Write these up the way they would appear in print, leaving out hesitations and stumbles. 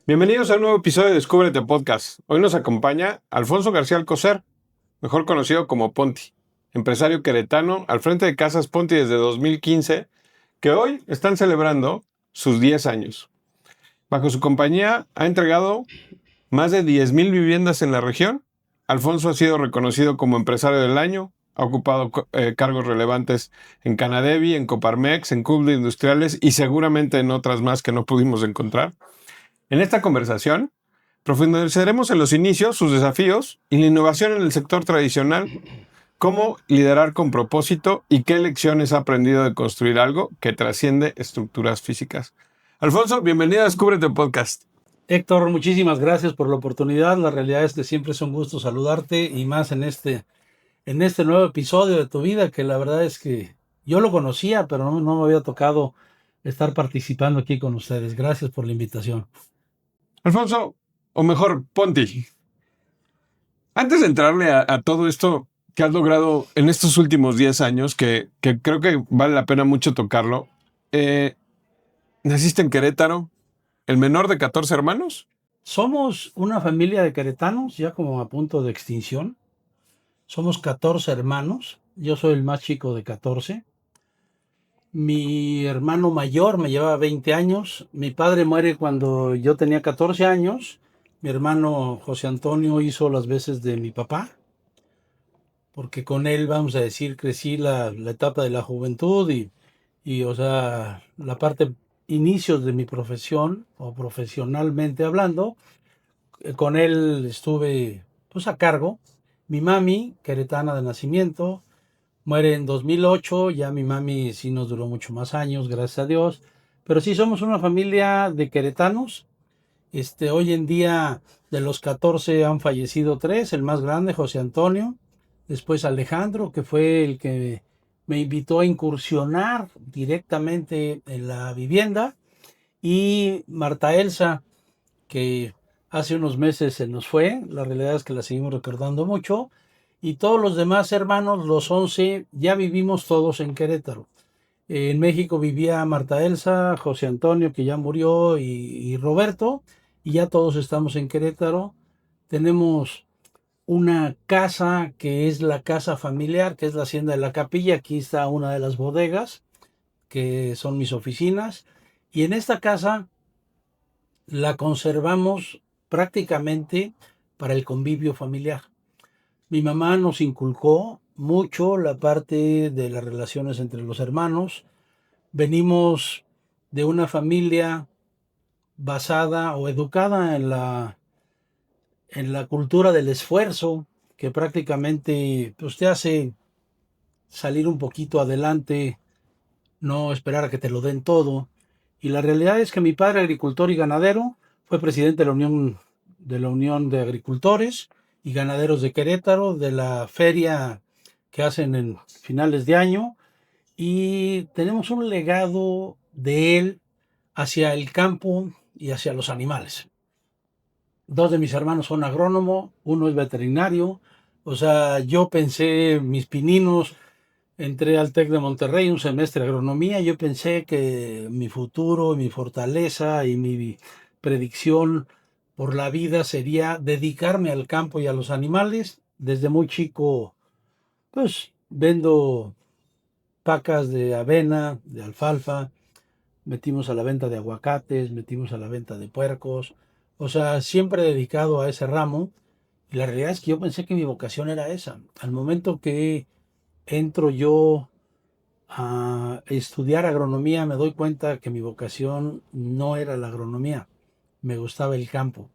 Bienvenidos a un nuevo episodio de Descúbrete Podcast. Hoy nos acompaña Alfonso García Alcocer, mejor conocido como Ponti, empresario queretano al frente de Casas Ponti desde 2015, que hoy están celebrando sus 10 años. Bajo su compañía ha entregado más de 10,000 viviendas en la región. Alfonso ha sido reconocido como empresario del año, ha ocupado cargos relevantes en Canadevi, en Coparmex, en Club de Industriales y seguramente en otras más que no pudimos encontrar. En esta conversación, profundizaremos en los inicios, sus desafíos y la innovación en el sector tradicional, cómo liderar con propósito y qué lecciones ha aprendido de construir algo que trasciende estructuras físicas. Alfonso, bienvenido a Descúbrete Podcast. Héctor, muchísimas gracias por la oportunidad. La realidad es que siempre es un gusto saludarte y más en este nuevo episodio de tu vida, que la verdad es que yo lo conocía, pero no me había tocado estar participando aquí con ustedes. Gracias por la invitación. Alfonso, o mejor, Ponti, antes de entrarle a todo esto que has logrado en estos últimos 10 años, que creo que vale la pena mucho tocarlo, naciste en Querétaro, el menor de 14 hermanos. Somos una familia de queretanos, ya como a punto de extinción. Somos 14 hermanos. Yo soy el más chico de 14. Mi hermano mayor me lleva 20 años. Mi padre muere cuando yo tenía 14 años. Mi hermano José Antonio hizo las veces de mi papá, porque con él, vamos a decir, crecí la etapa de la juventud o sea, la parte, inicios de mi profesión, o profesionalmente hablando, con él estuve pues a cargo. Mi mami, queretana de nacimiento, muere en 2008. Ya mi mami sí nos duró mucho más años, gracias a Dios. Pero sí somos una familia de queretanos. Hoy en día de los 14 han fallecido 3, el más grande, José Antonio, después Alejandro, que fue el que me invitó a incursionar directamente en la vivienda, y Marta Elsa, que hace unos meses se nos fue. La realidad es que la seguimos recordando mucho. Y todos los demás hermanos, los 11, ya vivimos todos en Querétaro. En México vivía Marta Elsa, José Antonio, que ya murió, y Roberto, y ya todos estamos en Querétaro. Tenemos una casa que es la casa familiar, que es la Hacienda de la Capilla. Aquí está una de las bodegas, que son mis oficinas. Y en esta casa la conservamos prácticamente para el convivio familiar. Mi mamá nos inculcó mucho la parte de las relaciones entre los hermanos. Venimos de una familia basada o educada en la cultura del esfuerzo, que prácticamente pues, te hace salir un poquito adelante, no esperar a que te lo den todo. Y la realidad es que mi padre, agricultor y ganadero, fue presidente de la Unión de Agricultores y Ganaderos de Querétaro, de la feria que hacen en finales de año, y tenemos un legado de él hacia el campo y hacia los animales. 2 de mis hermanos son agrónomos, uno es veterinario. O sea, yo pensé mis pininos, entré al TEC de Monterrey un semestre de agronomía. Yo pensé que mi futuro, mi fortaleza y mi predicción por la vida sería dedicarme al campo y a los animales. Desde muy chico, pues vendo pacas de avena, de alfalfa, metimos a la venta de aguacates, metimos a la venta de puercos. O sea, siempre dedicado a ese ramo. Y la realidad es que yo pensé que mi vocación era esa. Al momento que entro yo a estudiar agronomía, me doy cuenta que mi vocación no era la agronomía. Me gustaba el campo,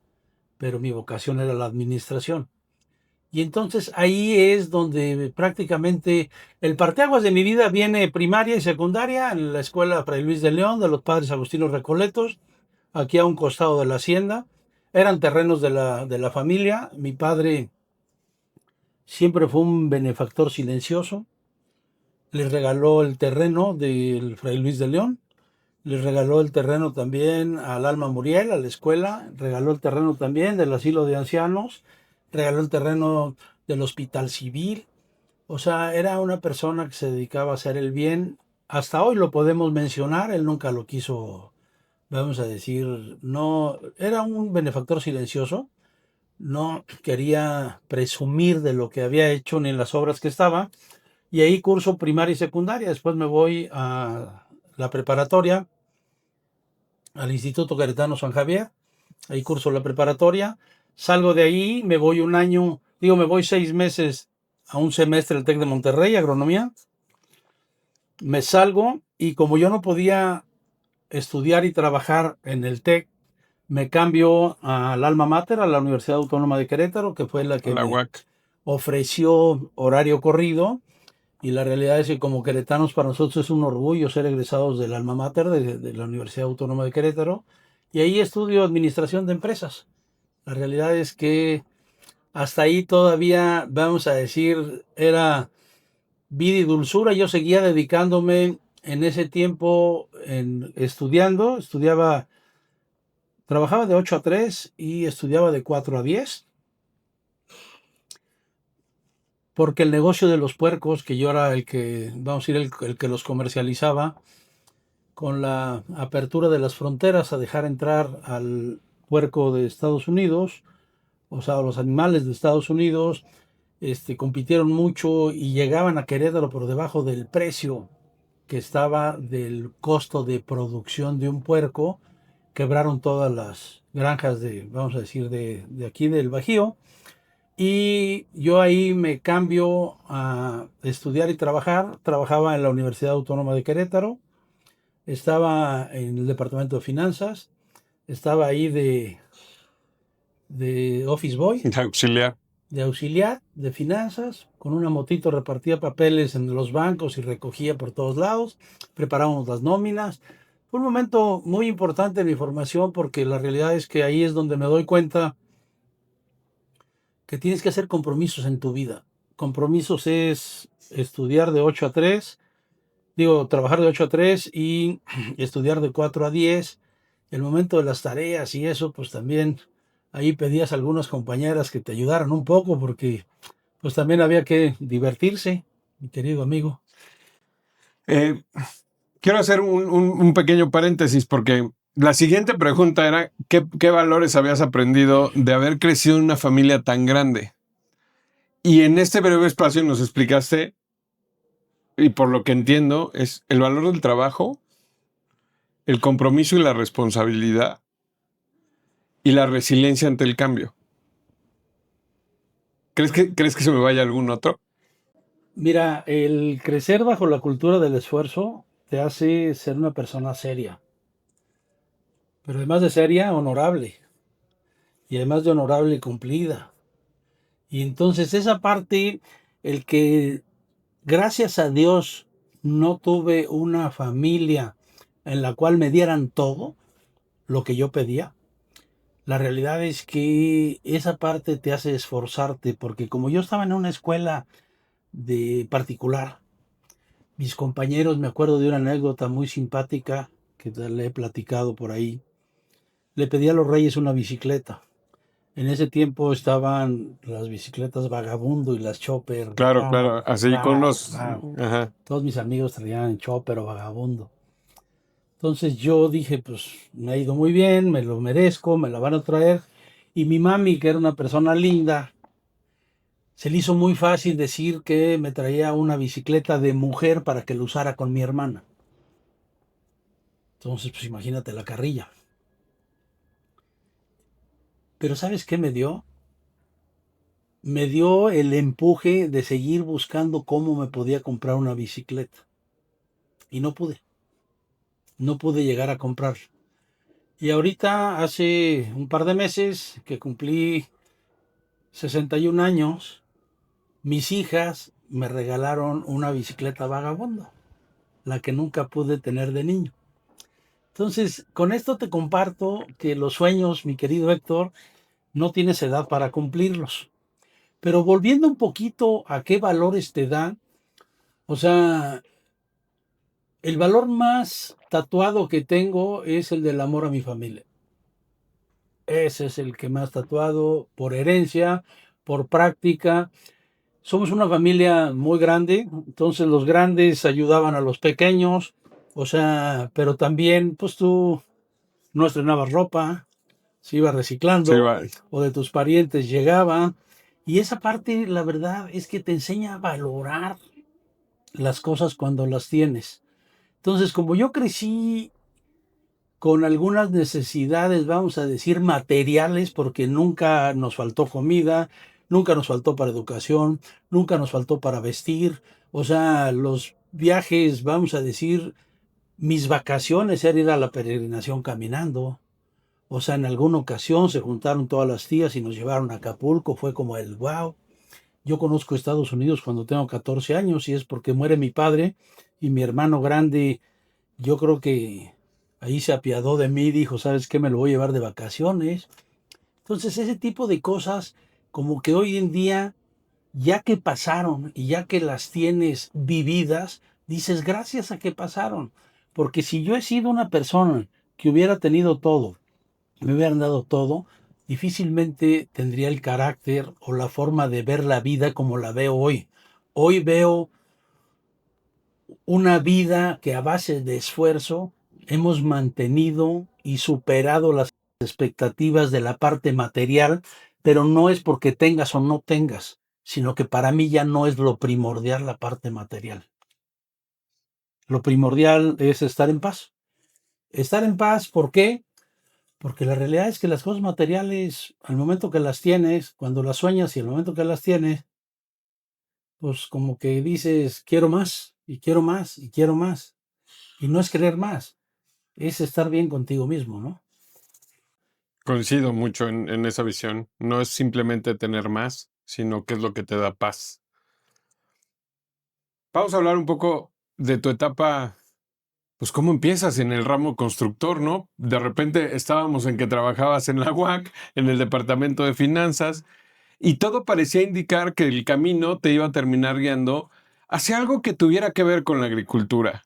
pero mi vocación era la administración. Y entonces ahí es donde prácticamente el parteaguas de mi vida viene: primaria y secundaria en la escuela Fray Luis de León de los padres Agustinos Recoletos, aquí a un costado de la hacienda. Eran terrenos de la familia. Mi padre siempre fue un benefactor silencioso. Les regaló el terreno del Fray Luis de León, les regaló el terreno también al Alma Muriel, a la escuela, regaló el terreno también del asilo de ancianos, regaló el terreno del hospital civil. O sea, era una persona que se dedicaba a hacer el bien. Hasta hoy lo podemos mencionar. Él nunca lo quiso vamos a decir, no, era un benefactor silencioso, no quería presumir de lo que había hecho ni en las obras que estaba, y ahí curso primaria y secundaria. Después me voy a la preparatoria, al Instituto Queretano San Javier, ahí curso la preparatoria, salgo de ahí, me voy un año, digo, me voy 6 meses a un semestre del TEC de Monterrey, agronomía, me salgo y como yo no podía estudiar y trabajar en el TEC, me cambio al alma mater, a la Universidad Autónoma de Querétaro, que fue la que La me UAC. ofreció horario corrido. Y la realidad es que como queretanos para nosotros es un orgullo ser egresados del alma mater de la Universidad Autónoma de Querétaro. Y ahí estudio administración de empresas. La realidad es que hasta ahí todavía, vamos a decir, era vida y dulzura. Yo seguía dedicándome en ese tiempo en estudiaba, trabajaba de 8 a 3 y estudiaba de 4 a 10, porque el negocio de los puercos, que yo era el que, vamos a decir, el que los comercializaba, con la apertura de las fronteras a dejar entrar al puerco de Estados Unidos, o sea, los animales de Estados Unidos, compitieron mucho y llegaban a Querétaro por debajo del precio que estaba del costo de producción de un puerco. Quebraron todas las granjas de, vamos a decir, de aquí del Bajío. Y yo ahí me cambio a estudiar y trabajar. Trabajaba en la Universidad Autónoma de Querétaro. Estaba en el departamento de finanzas. Estaba ahí de office boy, De auxiliar. de auxiliar de finanzas. Con una motito repartía papeles en los bancos y recogía por todos lados. Preparábamos las nóminas. Fue un momento muy importante en mi formación porque la realidad es que ahí es donde me doy cuenta que tienes que hacer compromisos en tu vida. Compromisos es estudiar de 8 a 3, digo, trabajar de 8 a 3 y estudiar de 4 a 10. El momento de las tareas y eso, pues también ahí pedías a algunas compañeras que te ayudaran un poco porque pues también había que divertirse, mi querido amigo. Eh, Quiero hacer un pequeño paréntesis porque la siguiente pregunta era, ¿qué valores habías aprendido de haber crecido en una familia tan grande? Y en este breve espacio nos explicaste, y por lo que entiendo, es el valor del trabajo, el compromiso y la responsabilidad y la resiliencia ante el cambio. ¿Crees que se me vaya algún otro? Mira, el crecer bajo la cultura del esfuerzo te hace ser una persona seria, pero además de seria, honorable, y además de honorable, cumplida. Y entonces esa parte, el que gracias a Dios no tuve una familia en la cual me dieran todo lo que yo pedía. La realidad es que esa parte te hace esforzarte, porque como yo estaba en una escuela de particular, mis compañeros, me acuerdo de una anécdota muy simpática que le he platicado por ahí. Le pedí a los Reyes una bicicleta. En ese tiempo estaban las bicicletas Vagabundo y las Chopper. Claro, Vamos, claro, así con wow, unos... wow. Ajá. Todos mis amigos traían Chopper o Vagabundo. Entonces yo dije, pues me ha ido muy bien, me lo merezco, me la van a traer. Y mi mami, que era una persona linda, se le hizo muy fácil decir que me traía una bicicleta de mujer para que lo usara con mi hermana. Entonces, pues imagínate la carrilla. Pero ¿sabes qué me dio? Me dio el empuje de seguir buscando cómo me podía comprar una bicicleta. Y no pude. No pude llegar a comprar. Y ahorita, hace un par de meses que cumplí 61 años, mis hijas me regalaron una bicicleta vagabunda, la que nunca pude tener de niño. Entonces, con esto te comparto que los sueños, mi querido Héctor, no tienes edad para cumplirlos. Pero volviendo un poquito a qué valores te dan, o sea, el valor más tatuado que tengo es el del amor a mi familia. Ese es el que más tatuado por herencia, por práctica. Somos una familia muy grande, entonces los grandes ayudaban a los pequeños, o sea, pero también, pues tú no estrenabas ropa, se iba Sí, reciclando, va. o de tus parientes llegaba. Y esa parte, la verdad, es que te enseña a valorar las cosas cuando las tienes. Entonces, como yo crecí con algunas necesidades, vamos a decir, materiales, porque nunca nos faltó comida, nunca nos faltó para educación, nunca nos faltó para vestir. O sea, los viajes, vamos a decir, mis vacaciones era ir a la peregrinación caminando. O sea, en alguna ocasión se juntaron todas las tías y nos llevaron a Acapulco. Fue como el wow. Yo conozco Estados Unidos cuando tengo 14 años y es porque muere mi padre y mi hermano grande, yo creo que ahí se apiadó de mí, dijo, ¿sabes qué? Me lo voy a llevar de vacaciones. Entonces, ese tipo de cosas, como que hoy en día, ya que pasaron y ya que las tienes vividas, dices, gracias a que pasaron. Porque si yo he sido una persona que hubiera tenido todo, me hubieran dado todo, difícilmente tendría el carácter o la forma de ver la vida como la veo hoy. Hoy veo una vida que a base de esfuerzo hemos mantenido y superado las expectativas de la parte material, pero no es porque tengas o no tengas, sino que para mí ya no es lo primordial la parte material. Lo primordial es estar en paz. Estar en paz, ¿por qué? Porque la realidad es que las cosas materiales, al momento que las tienes, cuando las sueñas y al momento que las tienes, pues como que dices, quiero más y quiero más y quiero más. Y no es querer más, es estar bien contigo mismo, ¿no? Coincido mucho en esa visión. No es simplemente tener más, sino qué es lo que te da paz. Vamos a hablar un poco de tu etapa, pues cómo empiezas en el ramo constructor, ¿no? De repente estábamos en que trabajabas en la UAC, en el departamento de finanzas, y todo parecía indicar que el camino te iba a terminar guiando hacia algo que tuviera que ver con la agricultura,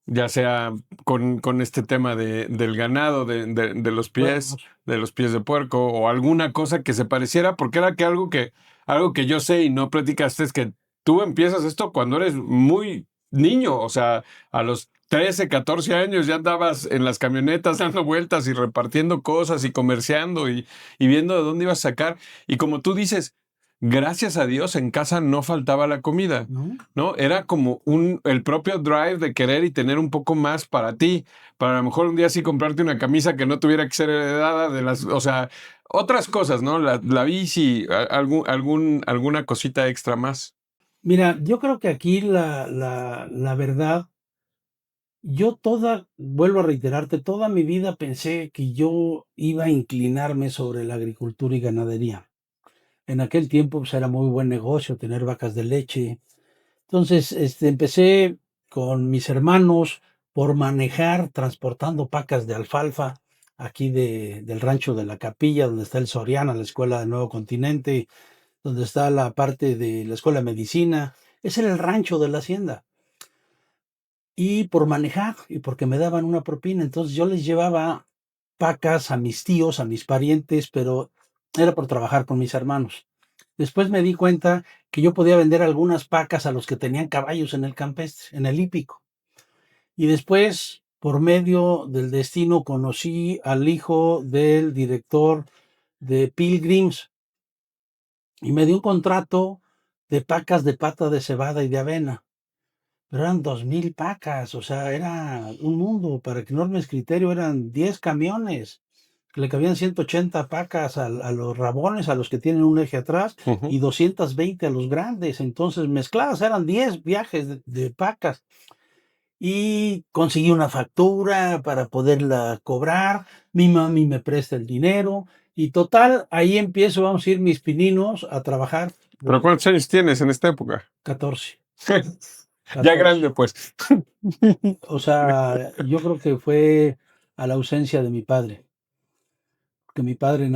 ya sea con este tema del ganado, Cuervos. de los pies de puerco, o alguna cosa que se pareciera, porque era que algo que yo sé y no platicaste es que tú empiezas esto cuando eres muy niño, o sea, a los 13 14 años ya andabas en las camionetas dando vueltas y repartiendo cosas y comerciando y viendo de dónde ibas a sacar. Y como tú dices, gracias a Dios en casa no faltaba la comida. ¿No? ¿No? Era como el propio drive de querer y tener un poco más para ti, para a lo mejor un día sí comprarte una camisa que no tuviera que ser heredada de las, o sea, otras cosas, ¿no? La bici, alguna cosita extra más. Mira, yo creo que aquí la verdad, yo vuelvo a reiterarte, toda mi vida pensé que yo iba a inclinarme sobre la agricultura y ganadería. En aquel tiempo pues, era muy buen negocio tener vacas de leche. Entonces, empecé con mis hermanos por manejar, transportando pacas de alfalfa aquí del rancho de la Capilla, donde está el Soriana, la Escuela del Nuevo Continente, donde está la parte de la Escuela de Medicina. Ese era el rancho de la hacienda. Y por manejar, y porque me daban una propina. Entonces yo les llevaba pacas a mis tíos, a mis parientes, pero era por trabajar con mis hermanos. Después me di cuenta que yo podía vender algunas pacas a los que tenían caballos en el campestre, en el hípico. Y después, por medio del destino, conocí al hijo del director de Pilgrims y me dio un contrato de pacas de pata de cebada y de avena. Pero eran 2000 pacas, o sea, era un mundo. Para que enormes criterio eran 10 camiones, que le cabían 180 pacas a los rabones, a los que tienen un eje atrás, Ujú. y 220 a los grandes. Entonces, mezcladas eran 10 viajes de pacas. Y conseguí una factura para poderla cobrar. Mi mami me presta el dinero. Y total, ahí empiezo, vamos a ir mis pininos a trabajar. ¿Pero Pues cuántos años tienes en esta época? 14, Ya 14. grande, pues. O sea, yo creo que fue a la ausencia de mi padre, que mi padre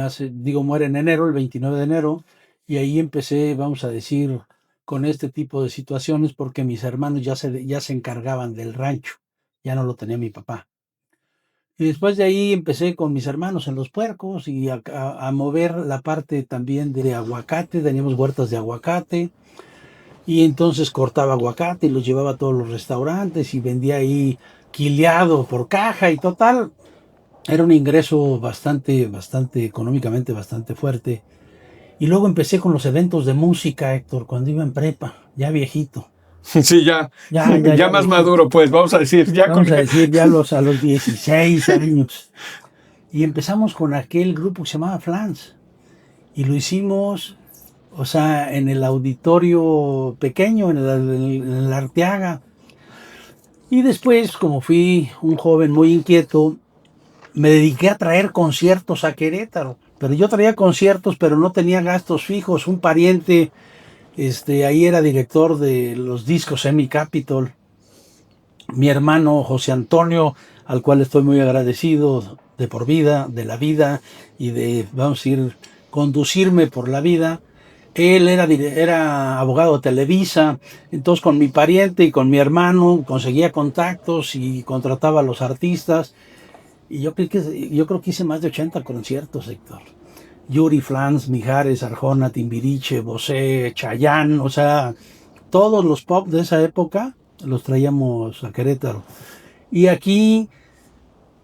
muere en enero, el 29 de enero, y ahí empecé, vamos a decir, con este tipo de situaciones, porque mis hermanos ya se encargaban del rancho, ya no lo tenía mi papá. Y después de ahí empecé con mis hermanos en los puercos y a mover la parte también de aguacate, teníamos huertas de aguacate, y entonces cortaba aguacate y los llevaba a todos los restaurantes y vendía ahí quileado por caja y total. Era un ingreso bastante económicamente bastante fuerte. Y luego empecé con los eventos de música, Héctor, cuando iba en prepa, ya viejito. Sí, ya, ya Ya más viejito. maduro, pues, vamos a decir, ya con... Vamos a decir, a los 16 años. Y empezamos con aquel grupo que se llamaba Flans. Y lo hicimos, o sea, en el auditorio pequeño, en el Arteaga. Y después, como fui un joven muy inquieto, me dediqué a traer conciertos a Querétaro. Pero yo traía conciertos, pero no tenía gastos fijos. Un pariente, ahí era director de los discos Semi Capitol. Mi hermano José Antonio, al cual estoy muy agradecido de por vida, de la vida y de, vamos a decir, conducirme por la vida. Él era abogado de Televisa, entonces con mi pariente y con mi hermano conseguía contactos y contrataba a los artistas. Y yo creo que hice más de 80 conciertos, Héctor. Yuri, Flans, Mijares, Arjona, Timbiriche, Bosé, Chayanne, o sea, todos los pop de esa época los traíamos a Querétaro. Y aquí,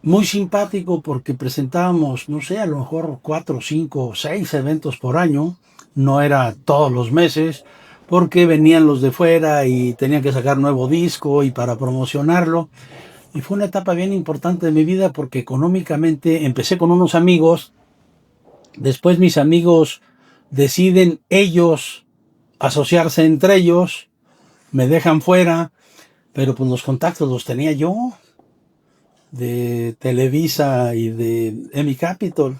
muy simpático porque presentábamos, no sé, a lo mejor 4, 5, 6 eventos por año. No era todos los meses, porque venían los de fuera y tenían que sacar nuevo disco y para promocionarlo. Y fue una etapa bien importante de mi vida porque económicamente empecé con unos amigos. Después mis amigos deciden ellos asociarse entre ellos, me dejan fuera, pero pues los contactos los tenía yo de Televisa y de Emmy Capitol.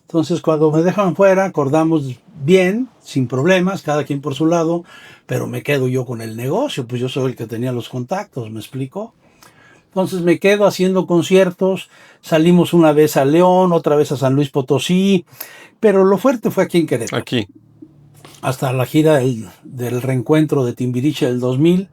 Entonces cuando me dejan fuera acordamos bien, sin problemas, cada quien por su lado, pero me quedo yo con el negocio, pues yo soy el que tenía los contactos, ¿me explico? Entonces me quedo haciendo conciertos, salimos una vez a León, otra vez a San Luis Potosí, pero lo fuerte fue aquí en Querétaro. Aquí. Hasta la gira del reencuentro de Timbiriche del 2000,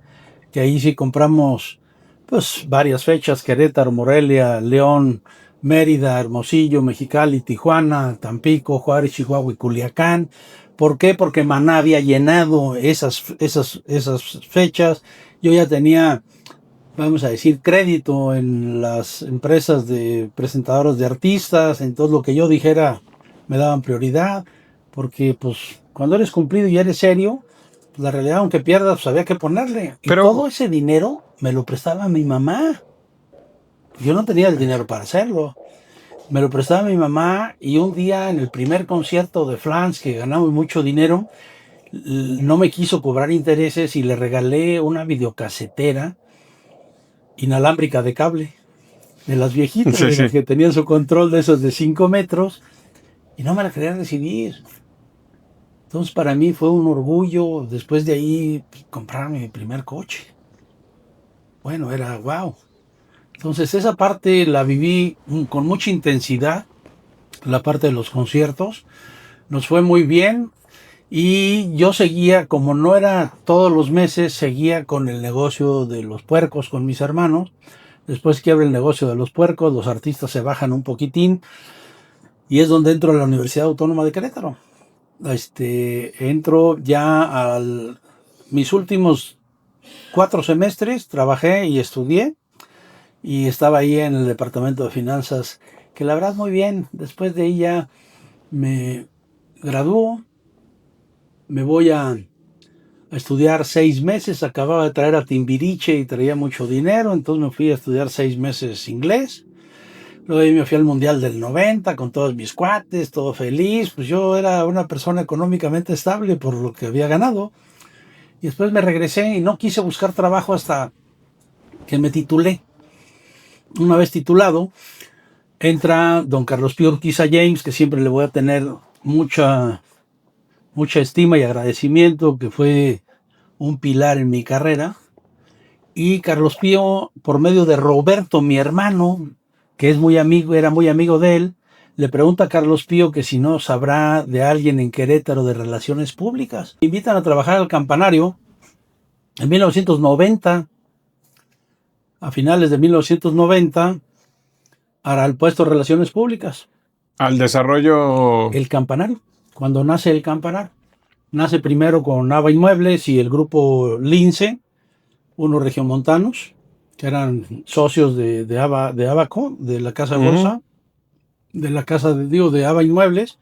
que ahí sí compramos pues varias fechas: Querétaro, Morelia, León, Mérida, Hermosillo, Mexicali, Tijuana, Tampico, Juárez, Chihuahua y Culiacán. ¿Por qué? Porque Maná había llenado esas fechas. Yo ya tenía, vamos a decir, crédito en las empresas de presentadores de artistas, entonces lo que yo dijera me daban prioridad, porque pues cuando eres cumplido y eres serio, pues, la realidad, aunque pierdas, pues había que ponerle. Y Pero, todo ese dinero me lo prestaba mi mamá. Yo no tenía el dinero para hacerlo. Me lo prestaba mi mamá y un día en el primer concierto de Flans, que ganamos mucho dinero, no me quiso cobrar intereses y le regalé una videocasetera inalámbrica de cable, de las viejitas, sí, de sí. las que tenían su control de esos de 5 metros, y no me la quería recibir. Entonces para mí fue un orgullo, después de ahí, pues, comprarme mi primer coche. Bueno, era wow. Entonces esa parte la viví con mucha intensidad, la parte de los conciertos. Nos fue muy bien y yo seguía, como no era todos los meses, seguía con el negocio de los puercos con mis hermanos. Después que abre el negocio de los puercos, los artistas se bajan un poquitín y es donde entro a la Universidad Autónoma de Querétaro. Entro ya a mis últimos 4 semestres, trabajé y estudié y estaba ahí en el departamento de finanzas, que la verdad muy bien. Después de ahí ya me graduó, me voy a estudiar 6 meses, acababa de traer a Timbiriche y traía mucho dinero, entonces me fui a estudiar 6 meses inglés. Luego ahí me fui al Mundial del 90 con todos mis cuates, todo feliz. Pues yo era una persona económicamente estable por lo que había ganado. Y después me regresé y no quise buscar trabajo hasta que me titulé. Una vez titulado, entra don Carlos Pío Urquiza James, que siempre le voy a tener mucha estima y agradecimiento, que fue un pilar en mi carrera. Y Carlos Pío, por medio de Roberto, mi hermano, que es muy amigo, era muy amigo de él, le pregunta a Carlos Pío que si no sabrá de alguien en Querétaro de relaciones públicas. Me invitan a trabajar al Campanario en 1990, a finales de 1990, para el puesto de relaciones públicas. Al desarrollo... El Campanario, cuando nace el Campanario. Nace primero con Ava Inmuebles y el grupo Lince, unos regiomontanos, que eran socios de Abaco, de la Casa Gorsa. de la casa de Aba Inmuebles,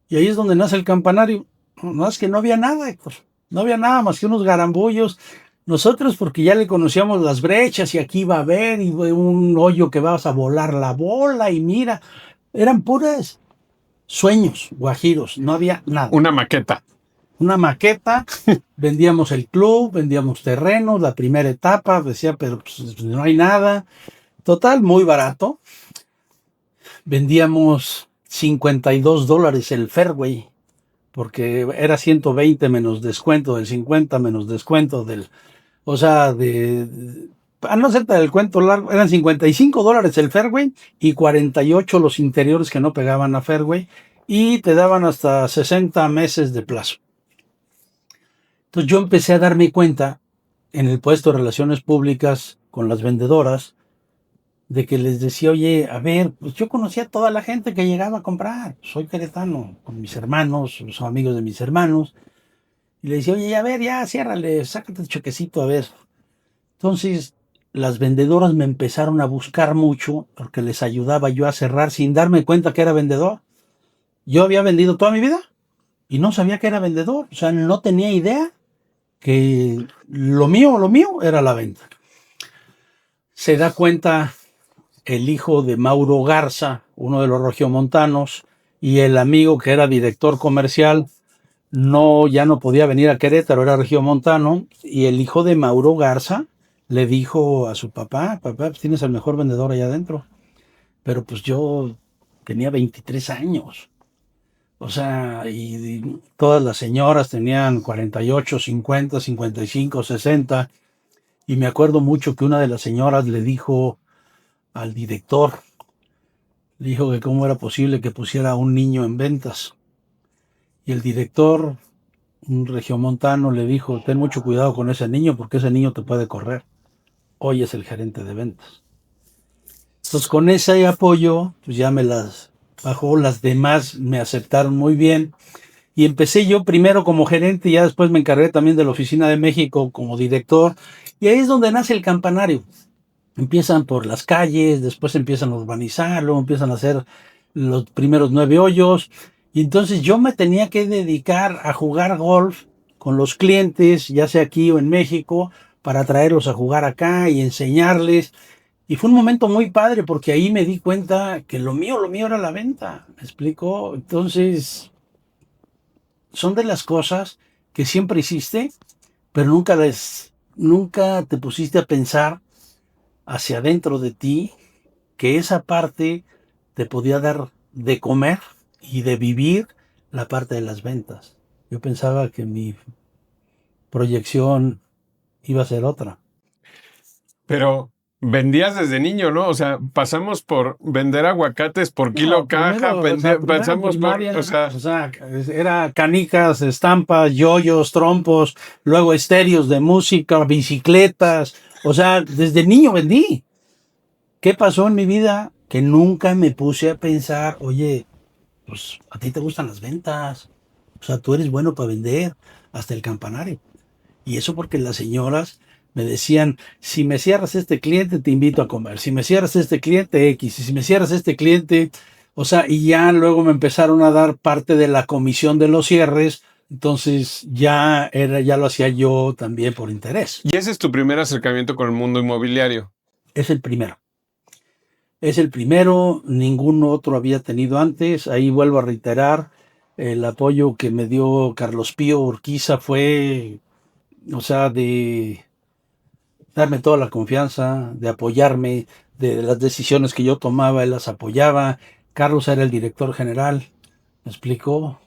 y ahí es donde nace el campanario. No, es que no había nada, Héctor. No había nada más que unos garambullos. Nosotros, porque ya le conocíamos las brechas y aquí iba a haber y un hoyo que vas a volar la bola y mira, eran puras sueños guajiros, no había nada. Una maqueta. Una maqueta, vendíamos el club, vendíamos terrenos, la primera etapa, decía, pero pues, no hay nada. Total, muy barato. Vendíamos $52 el Fairway, porque era 120 menos descuento del 50 menos descuento del, o sea, a no ser del cuento largo, eran $55 el Fairway y 48 los interiores que no pegaban a Fairway, y te daban hasta 60 meses de plazo. Entonces yo empecé a darme cuenta en el puesto de relaciones públicas con las vendedoras de que les decía, oye, a ver, pues yo conocía a toda la gente que llegaba a comprar, soy queretano, con mis hermanos, son amigos de mis hermanos, y le decía, oye, a ver, ya, ciérrale, sácate el choquecito, a ver. Entonces, las vendedoras me empezaron a buscar mucho porque les ayudaba yo a cerrar sin darme cuenta que era vendedor. Yo había vendido toda mi vida y no sabía que era vendedor, o sea, no tenía idea que lo mío era la venta. Se da cuenta el hijo de Mauro Garza, uno de los regiomontanos, y el amigo que era director comercial, ya no podía venir a Querétaro, era regiomontano, y el hijo de Mauro Garza le dijo a su papá, pues tienes al mejor vendedor allá adentro. Pero pues yo tenía 23 años. O sea, y todas las señoras tenían 48, 50, 55, 60. Y me acuerdo mucho que una de las señoras le dijo al director, le dijo que cómo era posible que pusiera a un niño en ventas. Y el director, un regiomontano, le dijo, ten mucho cuidado con ese niño porque ese niño te puede correr. Hoy es el gerente de ventas. Entonces con ese apoyo, pues ya me las bajó, las demás me aceptaron muy bien. Y empecé yo primero como gerente y ya después me encargué también de la oficina de México como director. Y ahí es donde nace el campanario. Empiezan por las calles, después empiezan a urbanizar, luego empiezan a hacer los primeros 9 hoyos. Y entonces yo me tenía que dedicar a jugar golf con los clientes, ya sea aquí o en México, para traerlos a jugar acá y enseñarles. Y fue un momento muy padre porque ahí me di cuenta que lo mío era la venta. ¿Me explico? Entonces, son de las cosas que siempre hiciste, pero nunca te pusiste a pensar hacia adentro de ti que esa parte te podía dar de comer y de vivir la parte de las ventas. Yo pensaba que mi proyección iba a ser otra. Pero vendías desde niño, ¿no? O sea, pasamos por vender aguacates por kilo caja, pasamos primaria, por, o sea, era canicas, estampas, yoyos, trompos, luego estéreos de música, bicicletas. O sea, desde niño vendí. ¿Qué pasó en mi vida? Que nunca me puse a pensar, oye, pues a ti te gustan las ventas. O sea, tú eres bueno para vender hasta el campanario. Y eso porque las señoras me decían, si me cierras este cliente, te invito a comer. Si me cierras este cliente, X. Y si me cierras este cliente, o sea, y ya luego me empezaron a dar parte de la comisión de los cierres. Entonces ya lo hacía yo también por interés. Y ese es tu primer acercamiento con el mundo inmobiliario. Es el primero. Es el primero, ningún otro había tenido antes. Ahí vuelvo a reiterar, el apoyo que me dio Carlos Pío Urquiza fue, o sea, de darme toda la confianza, de apoyarme, de las decisiones que yo tomaba, él las apoyaba. Carlos era el director general, me explicó,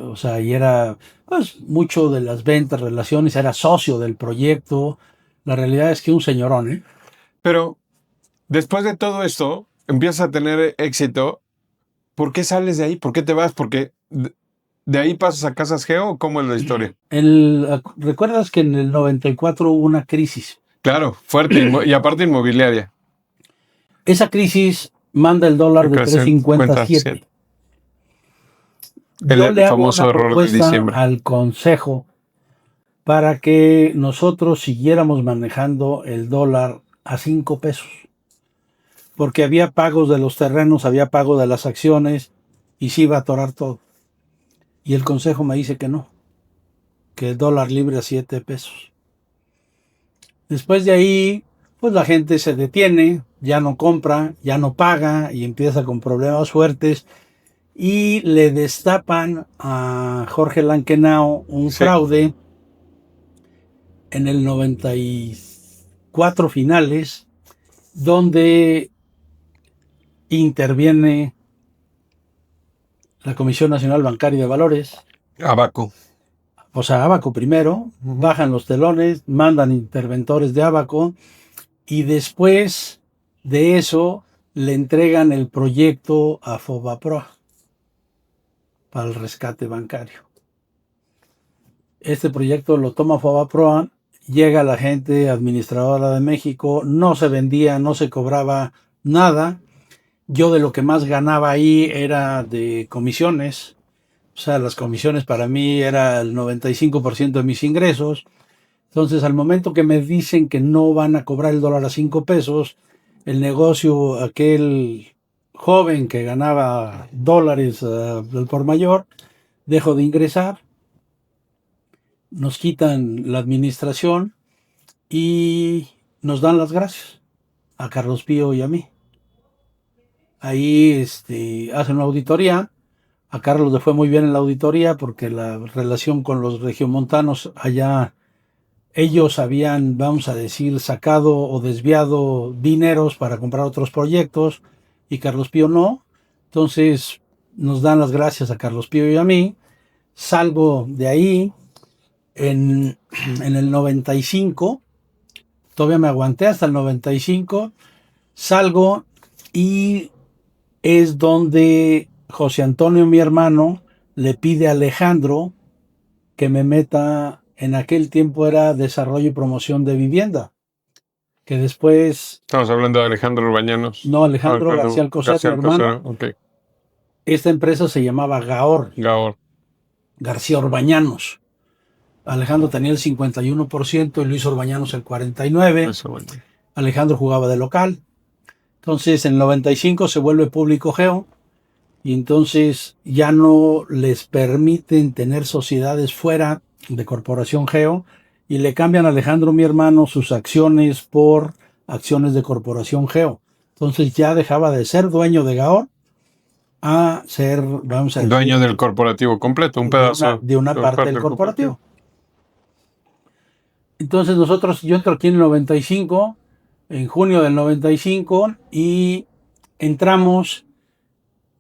o sea, y era pues mucho de las ventas, relaciones, era socio del proyecto. La realidad es que un señorón, ¿eh? Pero después de todo esto, empiezas a tener éxito. ¿Por qué sales de ahí? ¿Por qué te vas? Porque de ahí pasas a Casas Geo, ¿o cómo es la historia? ¿Recuerdas que en el 94 hubo una crisis? Claro, fuerte y aparte inmobiliaria. Esa crisis manda el dólar de 3.57. Yo le hago una propuesta al consejo para que nosotros siguiéramos manejando el dólar a 5 pesos. porque había pagos de los terrenos, había pago de las acciones y se iba a atorar todo. Y el consejo me dice que no, que el dólar libre a 7 pesos. Después de ahí, pues la gente se detiene, ya no compra, ya no paga y empieza con problemas fuertes y le destapan a Jorge Lankenau un Sí. fraude en el 94 finales, donde interviene la Comisión Nacional Bancaria de Valores, Abaco. o sea, Abaco primero, bajan los telones, mandan interventores de Abaco y después de eso le entregan el proyecto a Fobaproa para el rescate bancario. Este proyecto lo toma Fobaproa, llega la gente administradora de México, no se vendía, no se cobraba nada. Yo de lo que más ganaba ahí era de comisiones. O sea, las comisiones para mí era el 95% de mis ingresos. Entonces, al momento que me dicen que no van a cobrar el dólar a 5 pesos, el negocio, aquel joven que ganaba dólares al por mayor, dejo de ingresar, nos quitan la administración y nos dan las gracias a Carlos Pío y a mí. Ahí hacen una auditoría. A Carlos le fue muy bien en la auditoría porque la relación con los regiomontanos allá, ellos habían, vamos a decir, sacado o desviado dineros para comprar otros proyectos y Carlos Pío no. Entonces nos dan las gracias a Carlos Pío y a mí. Salgo de ahí en el 95, todavía me aguanté hasta el 95, salgo y es donde José Antonio, mi hermano, le pide a Alejandro que me meta, en aquel tiempo era desarrollo y promoción de vivienda, que después... Estamos hablando de Alejandro Urbañanos. No, Alejandro García Alcocer, mi hermano. Okay. Esta empresa se llamaba Gaor. García Orbañanos. Alejandro tenía el 51% y Luis Orbañanos el 49%. Eso, bueno. Alejandro jugaba de local. Entonces en el 95 se vuelve público Geo y entonces ya no les permiten tener sociedades fuera de Corporación Geo y le cambian a Alejandro, mi hermano, sus acciones por acciones de Corporación Geo. Entonces ya dejaba de ser dueño de Gaor a ser, vamos a decir, dueño del corporativo completo, un pedazo de una parte del corporativo. Entonces yo entro aquí en el 95, en junio del 95, y entramos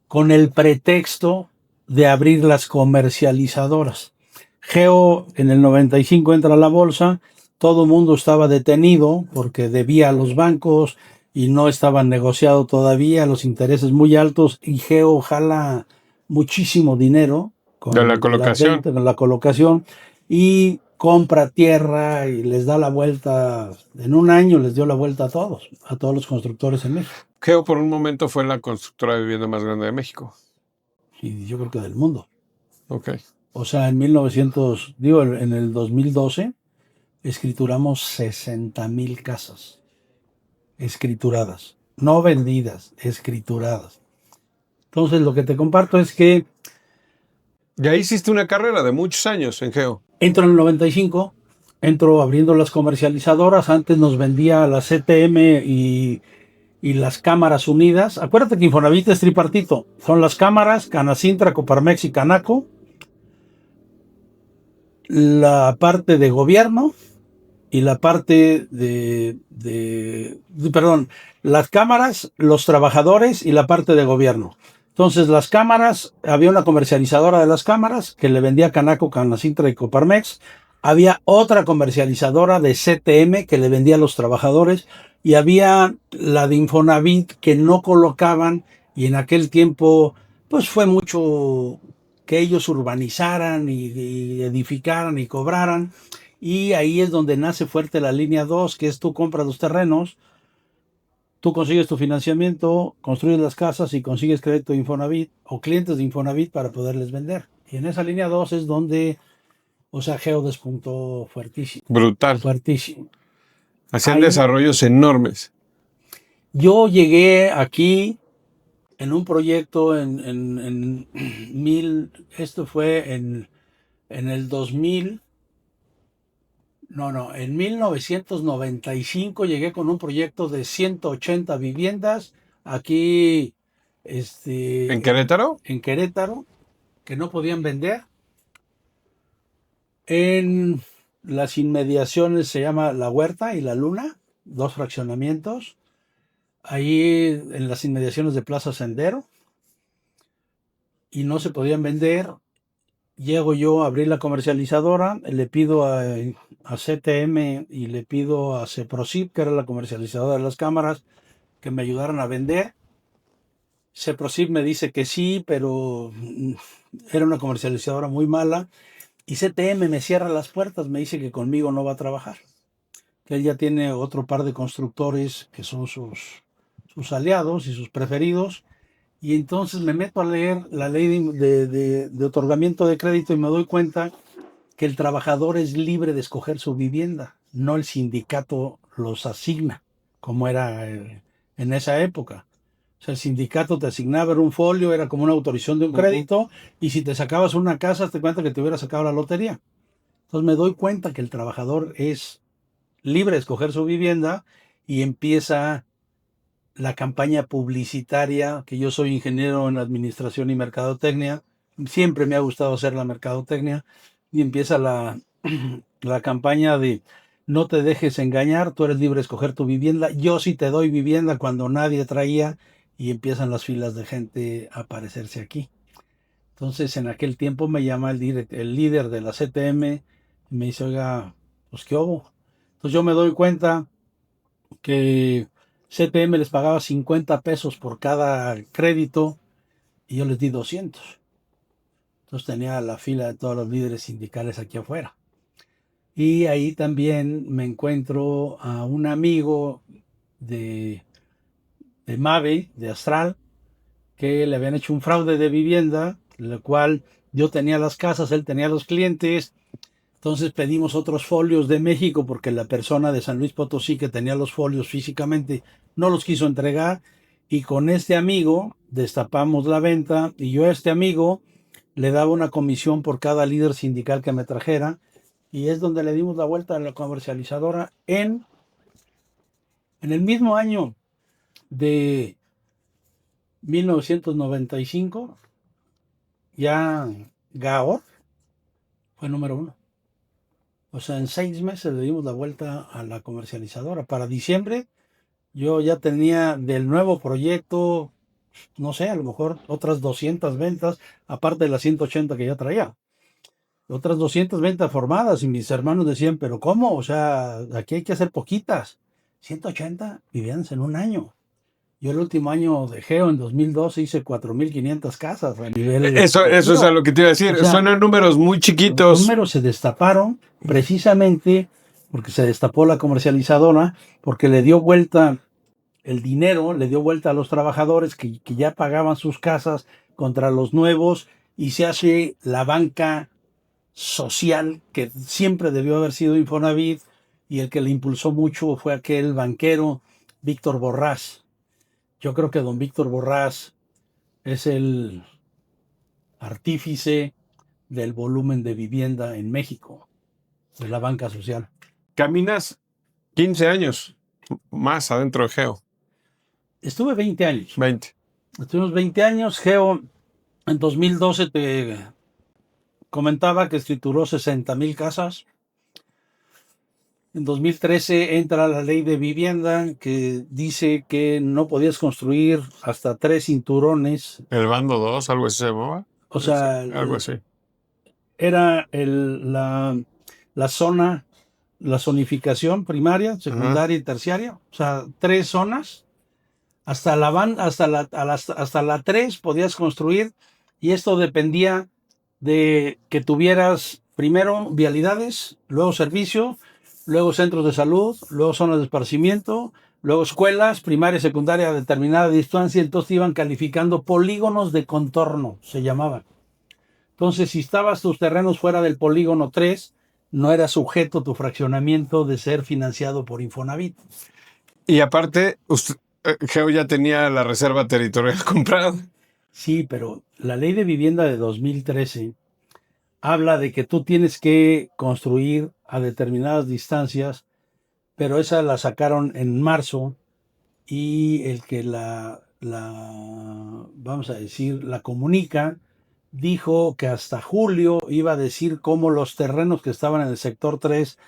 con el pretexto de abrir las comercializadoras. Geo en el 95 entra a la bolsa, todo el mundo estaba detenido porque debía a los bancos y no estaban negociados todavía, los intereses muy altos, y Geo jala muchísimo dinero con de la colocación. con la colocación y compra tierra y les da la vuelta, en un año les dio la vuelta a todos los constructores en México. Geo por un momento fue la constructora de vivienda más grande de México. Y yo creo que del mundo. Ok. O sea, en el 2012 escrituramos 60,000 casas escrituradas, no vendidas, escrituradas. Entonces lo que te comparto es que... Ya hiciste una carrera de muchos años en Geo. Entro en el 95, entro abriendo las comercializadoras, antes nos vendía la CTM y las cámaras unidas. Acuérdate que Infonavit es tripartito, son las cámaras, Canacintra, Coparmex y Canaco, la parte de gobierno y la parte perdón, las cámaras, los trabajadores y la parte de gobierno. Entonces las cámaras, había una comercializadora de las cámaras que le vendía Canaco, Canacintra y Coparmex. Había otra comercializadora de CTM que le vendía a los trabajadores y había la de Infonavit que no colocaban, y en aquel tiempo pues fue mucho que ellos urbanizaran y edificaran y cobraran, y ahí es donde nace fuerte la línea 2, que es tú compras los terrenos, tú consigues tu financiamiento, construyes las casas y consigues crédito de Infonavit o clientes de Infonavit para poderles vender. Y en esa línea 2 es donde, o sea, Geo despuntó fuertísimo. Brutal. Fuertísimo. Hacían desarrollos enormes. Yo llegué aquí en un proyecto esto fue en el 2000. No, en 1995 llegué con un proyecto de 180 viviendas aquí ¿En este, Querétaro? en Querétaro, que no podían vender. En las inmediaciones se llama La Huerta y La Luna, dos fraccionamientos. Ahí en las inmediaciones de Plaza Sendero, y no se podían vender. Llego yo a abrir la comercializadora, le pido a CTM y le pido a Ceprosip, que era la comercializadora de las cámaras, que me ayudaran a vender. Ceprosip me dice que sí, pero era una comercializadora muy mala. Y CTM me cierra las puertas, me dice que conmigo no va a trabajar, que él ya tiene otro par de constructores que son sus aliados y sus preferidos. Y entonces me meto a leer la ley de otorgamiento de crédito y me doy cuenta que el trabajador es libre de escoger su vivienda, no el sindicato los asigna, como era en esa época. O sea, el sindicato te asignaba un folio, era como una autorización de un crédito, y si te sacabas una casa, te cuenta que te hubiera sacado la lotería. Entonces me doy cuenta que el trabajador es libre de escoger su vivienda y empieza la campaña publicitaria, que yo soy ingeniero en administración y mercadotecnia, siempre me ha gustado hacer la mercadotecnia, y empieza la campaña de no te dejes engañar, tú eres libre de escoger tu vivienda, yo sí te doy vivienda cuando nadie traía, y empiezan las filas de gente a aparecerse aquí. Entonces en aquel tiempo me llama el líder de la CTM y me dice, oiga, pues qué hubo. Entonces yo me doy cuenta que CTM les pagaba 50 pesos por cada crédito y yo les di 200. Entonces tenía la fila de todos los líderes sindicales aquí afuera. Y ahí también me encuentro a un amigo de, de Mave, de Astral, que le habían hecho un fraude de vivienda, en el cual yo tenía las casas, él tenía los clientes. Entonces pedimos otros folios de México porque la persona de San Luis Potosí que tenía los folios físicamente no los quiso entregar, y con este amigo destapamos la venta y yo a este amigo le daba una comisión por cada líder sindical que me trajera, y es donde le dimos la vuelta a la comercializadora en el mismo año de 1995. Ya Gaor fue número uno. O sea, en 6 meses le dimos la vuelta a la comercializadora. Para diciembre yo ya tenía del nuevo proyecto, no sé, a lo mejor otras 200 ventas, aparte de las 180 que ya traía. Otras 200 ventas formadas, y mis hermanos decían, pero ¿cómo? O sea, aquí hay que hacer poquitas. 180 viviendas en un año. Yo el último año de Geo, en 2012, hice 4.500 casas a nivel Eso es a lo que te iba a decir. O sea, Son números muy los chiquitos. números se destaparon precisamente porque se destapó la comercializadora, porque le dio vuelta el dinero, le dio vuelta a los trabajadores que ya pagaban sus casas contra los nuevos, y se hace la banca social que siempre debió haber sido Infonavit, y el que le impulsó mucho fue aquel banquero Víctor Borrás. Yo creo que don Víctor Borrás es el artífice del volumen de vivienda en México, de la banca social. Caminas 15 años más adentro de Geo. Estuve 20 años. 20. Estuvimos 20 años. Geo en 2012 te comentaba que escrituró 60,000 casas. En 2013 entra la ley de vivienda que dice que no podías construir hasta 3 cinturones. El bando 2, algo así se llamaba. O sea, Algo así. era la zona, la zonificación primaria, secundaria y terciaria. O sea, 3 zonas. Hasta la 3 podías construir, y esto dependía de que tuvieras primero vialidades, luego servicio, luego centros de salud, luego zonas de esparcimiento, luego escuelas, primaria y secundaria a determinada distancia. Entonces iban calificando polígonos de contorno, se llamaban. Entonces, si estabas tus terrenos fuera del polígono 3, no era sujeto tu fraccionamiento de ser financiado por Infonavit. Y aparte, Geo ya tenía la reserva territorial comprada. Sí, pero la ley de vivienda de 2013 habla de que tú tienes que construir a determinadas distancias, pero esa la sacaron en marzo y el que vamos a decir, la comunica, dijo que hasta julio iba a decir cómo los terrenos que estaban en el sector 3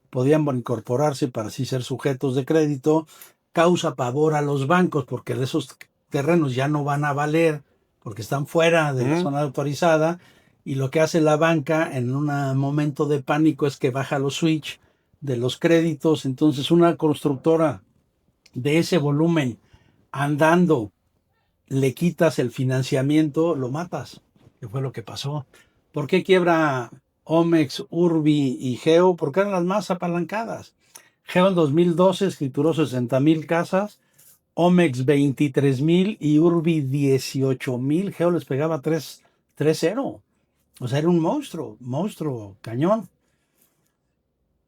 podían incorporarse para así ser sujetos de crédito. Causa pavor a los bancos porque esos terrenos ya no van a valer porque están fuera de la zona autorizada, y lo que hace la banca en un momento de pánico es que baja los switch de los créditos. Entonces una constructora de ese volumen andando, le quitas el financiamiento, lo matas, que fue lo que pasó. ¿Por qué quiebra Omex, Urbi y Geo? Porque eran las más apalancadas. Geo en 2012 escrituró 60,000 casas, Omex 23,000 y Urbi 18,000. Geo les pegaba 3-0. O sea, era un monstruo, cañón.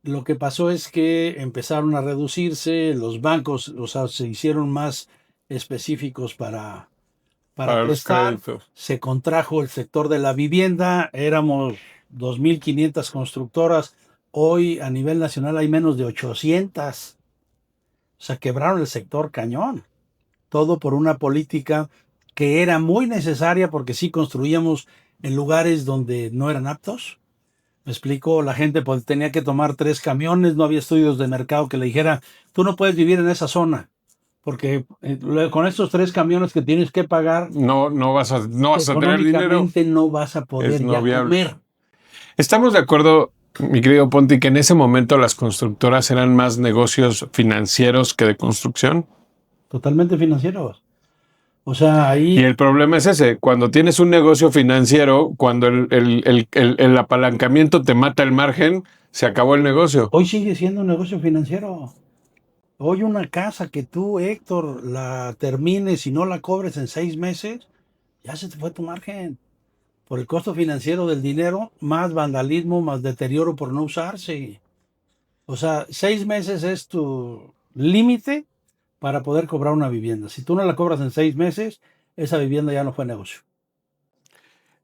Lo que pasó es que empezaron a reducirse, los bancos, o sea, se hicieron más específicos para Para los prestar, créditos. se contrajo el sector de la vivienda, éramos 2,500 constructoras, hoy a nivel nacional hay menos de 800. O sea, quebraron el sector cañón. Todo por una política que era muy necesaria porque sí construíamos en lugares donde no eran aptos. Me explico, la gente pues, tenía que tomar 3 camiones, no había estudios de mercado que le dijera, tú no puedes vivir en esa zona, porque con estos 3 camiones que tienes que pagar, No vas a tener dinero. económicamente no vas a Es poder no ya viable. comer. Estamos de acuerdo, mi querido Ponti, que en ese momento las constructoras eran más negocios financieros que de construcción. Totalmente financieros. O sea, Y ahí el problema es ese, cuando tienes un negocio financiero, cuando el apalancamiento te mata el margen, se acabó el negocio. hoy sigue siendo un negocio financiero. Hoy una casa que tú, Héctor, la termines y no la cobres en 6 meses, ya se te fue tu margen. Por el costo financiero del dinero, más vandalismo, más deterioro por no usarse. O sea, 6 meses es tu límite para poder cobrar una vivienda. Si tú no la cobras en 6 meses, esa vivienda ya no fue negocio.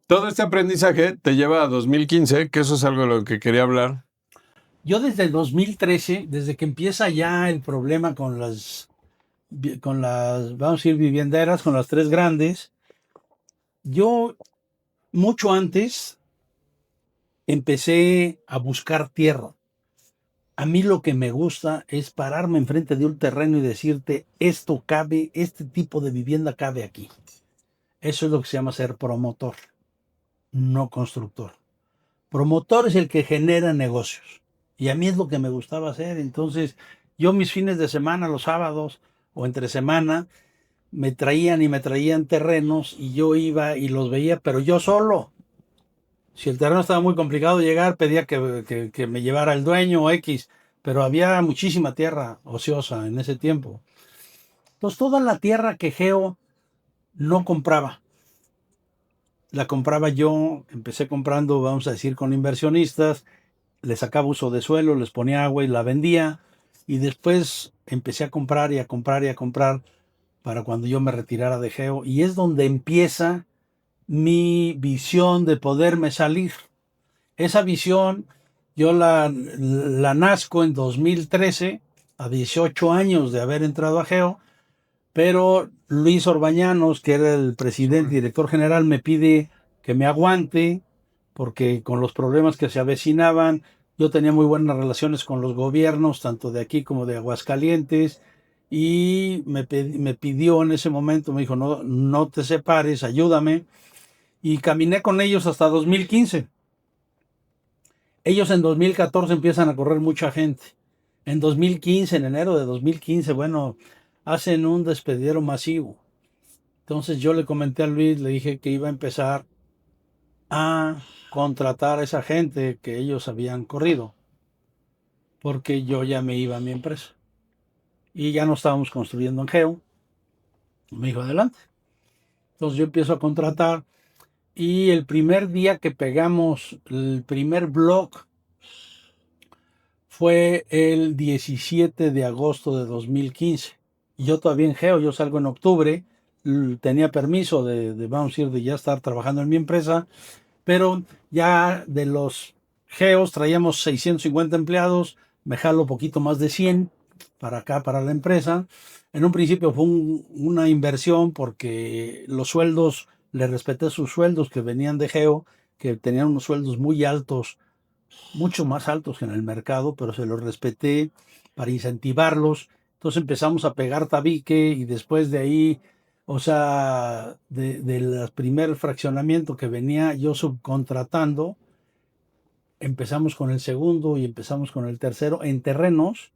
Todo este aprendizaje te lleva a 2015, que eso es algo de lo que quería hablar. Yo desde el 2013, desde que empieza ya el problema con las, vamos a ir vivienderas, con las 3 grandes, yo mucho antes empecé a buscar tierra. A mí lo que me gusta es pararme enfrente de un terreno y decirte, esto cabe, este tipo de vivienda cabe aquí. Eso es lo que se llama ser promotor, no constructor. Promotor es el que genera negocios. Y a mí es lo que me gustaba hacer. Entonces, yo mis fines de semana, los sábados o entre semana, me traían terrenos y yo iba y los veía, pero yo solo. Si el terreno estaba muy complicado de llegar, pedía que me llevara el dueño o X, pero había muchísima tierra ociosa en ese tiempo. Entonces, toda la tierra que Geo no compraba, la compraba yo. Empecé comprando, vamos a decir, con inversionistas, les sacaba uso de suelo, les ponía agua y la vendía. Y después empecé a comprar y a comprar y a comprar para cuando yo me retirara de Geo. Y es donde empieza mi visión de poderme salir. Esa visión yo la nazco en 2013, a 18 años de haber entrado a Geo, pero Luis Orbañanos, que era el presidente y director general, me pide que me aguante porque con los problemas que se avecinaban, yo tenía muy buenas relaciones con los gobiernos, tanto de aquí como de Aguascalientes, y me pidió en ese momento, me dijo, no te separes, ayúdame, y caminé con ellos hasta 2015. Ellos en 2014 empiezan a correr mucha gente. En 2015, en enero de 2015, bueno, hacen un despedidero masivo. Entonces yo le comenté a Luis, le dije que iba a empezar a contratar a esa gente que ellos habían corrido, porque yo ya me iba a mi empresa. Y ya no estábamos construyendo en Geo. Me dijo, adelante. Entonces yo empiezo a contratar y el primer día que pegamos el primer blog fue el 17 de agosto de 2015. Yo todavía en Geo, yo salgo en octubre, tenía permiso vamos a decir, de ya estar trabajando en mi empresa, pero ya de los Geos traíamos 650 empleados, me jalo poquito más de 100 para acá, para la empresa. En un principio fue una inversión porque los sueldos, le respeté sus sueldos que venían de Geo, que tenían unos sueldos muy altos, mucho más altos que en el mercado, pero se los respeté para incentivarlos. Entonces empezamos a pegar tabique y después de ahí, o sea, del primer fraccionamiento que venía yo subcontratando, empezamos con el segundo y empezamos con el tercero en terrenos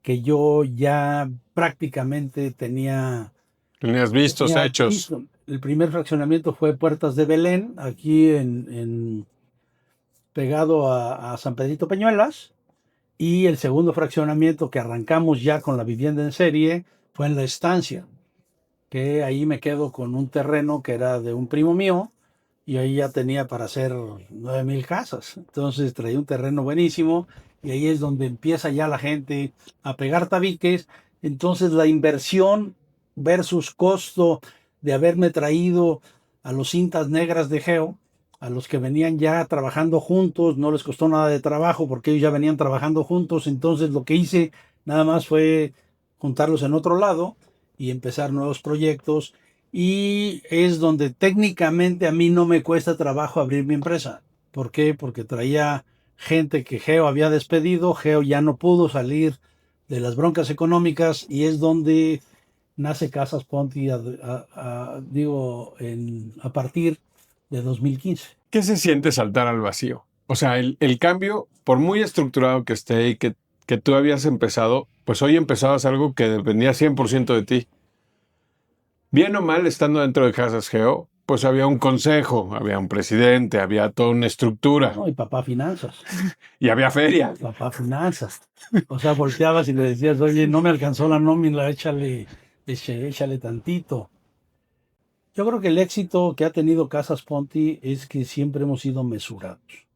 que yo ya prácticamente Tenías vistos, tenía hechos. visto. El primer fraccionamiento fue Puertas de Belén, aquí pegado a San Pedrito Peñuelas. Y el segundo fraccionamiento que arrancamos ya con la vivienda en serie fue en La Estancia, que ahí me quedo con un terreno que era de un primo mío y ahí ya tenía para hacer 9,000 casas. Entonces traía un terreno buenísimo y ahí es donde empieza ya la gente a pegar tabiques. Entonces la inversión versus costo de haberme traído a los cintas negras de Geo, a los que venían ya trabajando juntos, no les costó nada de trabajo porque ellos ya venían trabajando juntos. Entonces lo que hice nada más fue juntarlos en otro lado y empezar nuevos proyectos. Y es donde técnicamente a mí no me cuesta trabajo abrir mi empresa. ¿Por qué? Porque traía gente que Geo había despedido, Geo ya no pudo salir de las broncas económicas y es donde nace Casas Ponti, digo, a partir de 2015. ¿Qué se siente saltar al vacío? O sea, el cambio, por muy estructurado que esté y que tú habías empezado, pues hoy empezabas algo que dependía 100% de ti. Bien o mal, estando dentro de Casas Geo, pues había un consejo, había un presidente, había toda una estructura No, y papá finanzas. y había feria. Papá finanzas. O sea, volteabas y le decías, oye, no me alcanzó la nómina, échale tantito. Yo creo que el éxito que ha tenido Casas Ponti es que siempre hemos sido mesurados.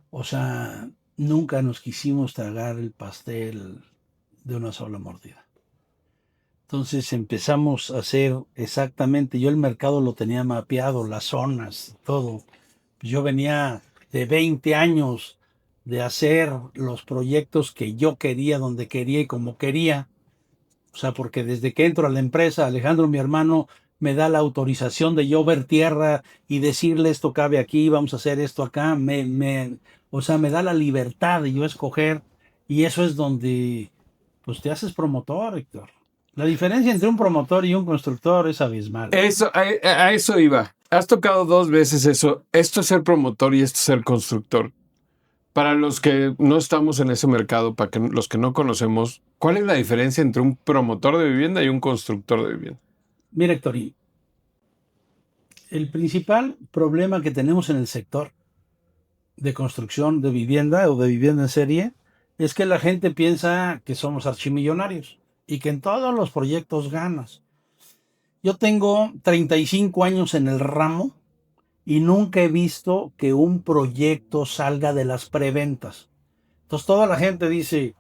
O sea, nunca nos quisimos tragar el pastel de una sola mordida. Entonces empezamos a hacer exactamente, yo el mercado lo tenía mapeado, las zonas, todo. Yo venía de 20 años de hacer los proyectos que yo quería, donde quería y como quería. O sea, porque desde que entro a la empresa, Alejandro, mi hermano, me da la autorización de yo ver tierra y decirle esto cabe aquí, vamos a hacer esto acá. O sea, me da la libertad de yo escoger y eso es donde pues te haces promotor, Héctor. La diferencia entre un promotor y un constructor es abismal. Eso, a eso iba. Has tocado dos veces eso. Esto es ser promotor y esto es ser constructor. Para los que no estamos en ese mercado, para los que no conocemos, ¿cuál es la diferencia entre un promotor de vivienda y un constructor de vivienda? Mira, Héctor, el principal problema que tenemos en el sector de construcción de vivienda o de vivienda en serie es que la gente piensa que somos archimillonarios y que en todos los proyectos ganas. Yo tengo 35 años en el ramo y nunca he visto que un proyecto salga de las preventas. Entonces toda la gente dice,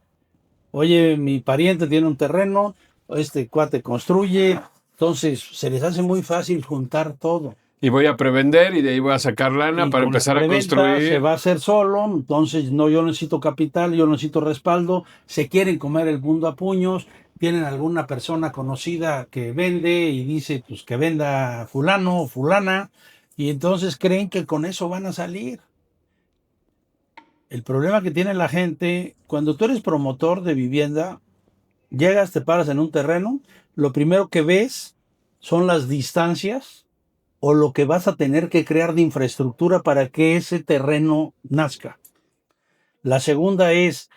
oye, mi pariente tiene un terreno, este cuate construye, entonces se les hace muy fácil juntar todo. Y voy a prevender y de ahí voy a sacar lana Y para con la empezar a preventa construir. se va a hacer solo, entonces no, yo necesito capital, yo necesito respaldo, se quieren comer el mundo a puños, tienen alguna persona conocida que vende y dice pues que venda fulano o fulana y entonces creen que con eso van a salir. El problema que tiene la gente, cuando tú eres promotor de vivienda, llegas, te paras en un terreno, lo primero que ves son las distancias o lo que vas a tener que crear de infraestructura para que ese terreno nazca. La segunda es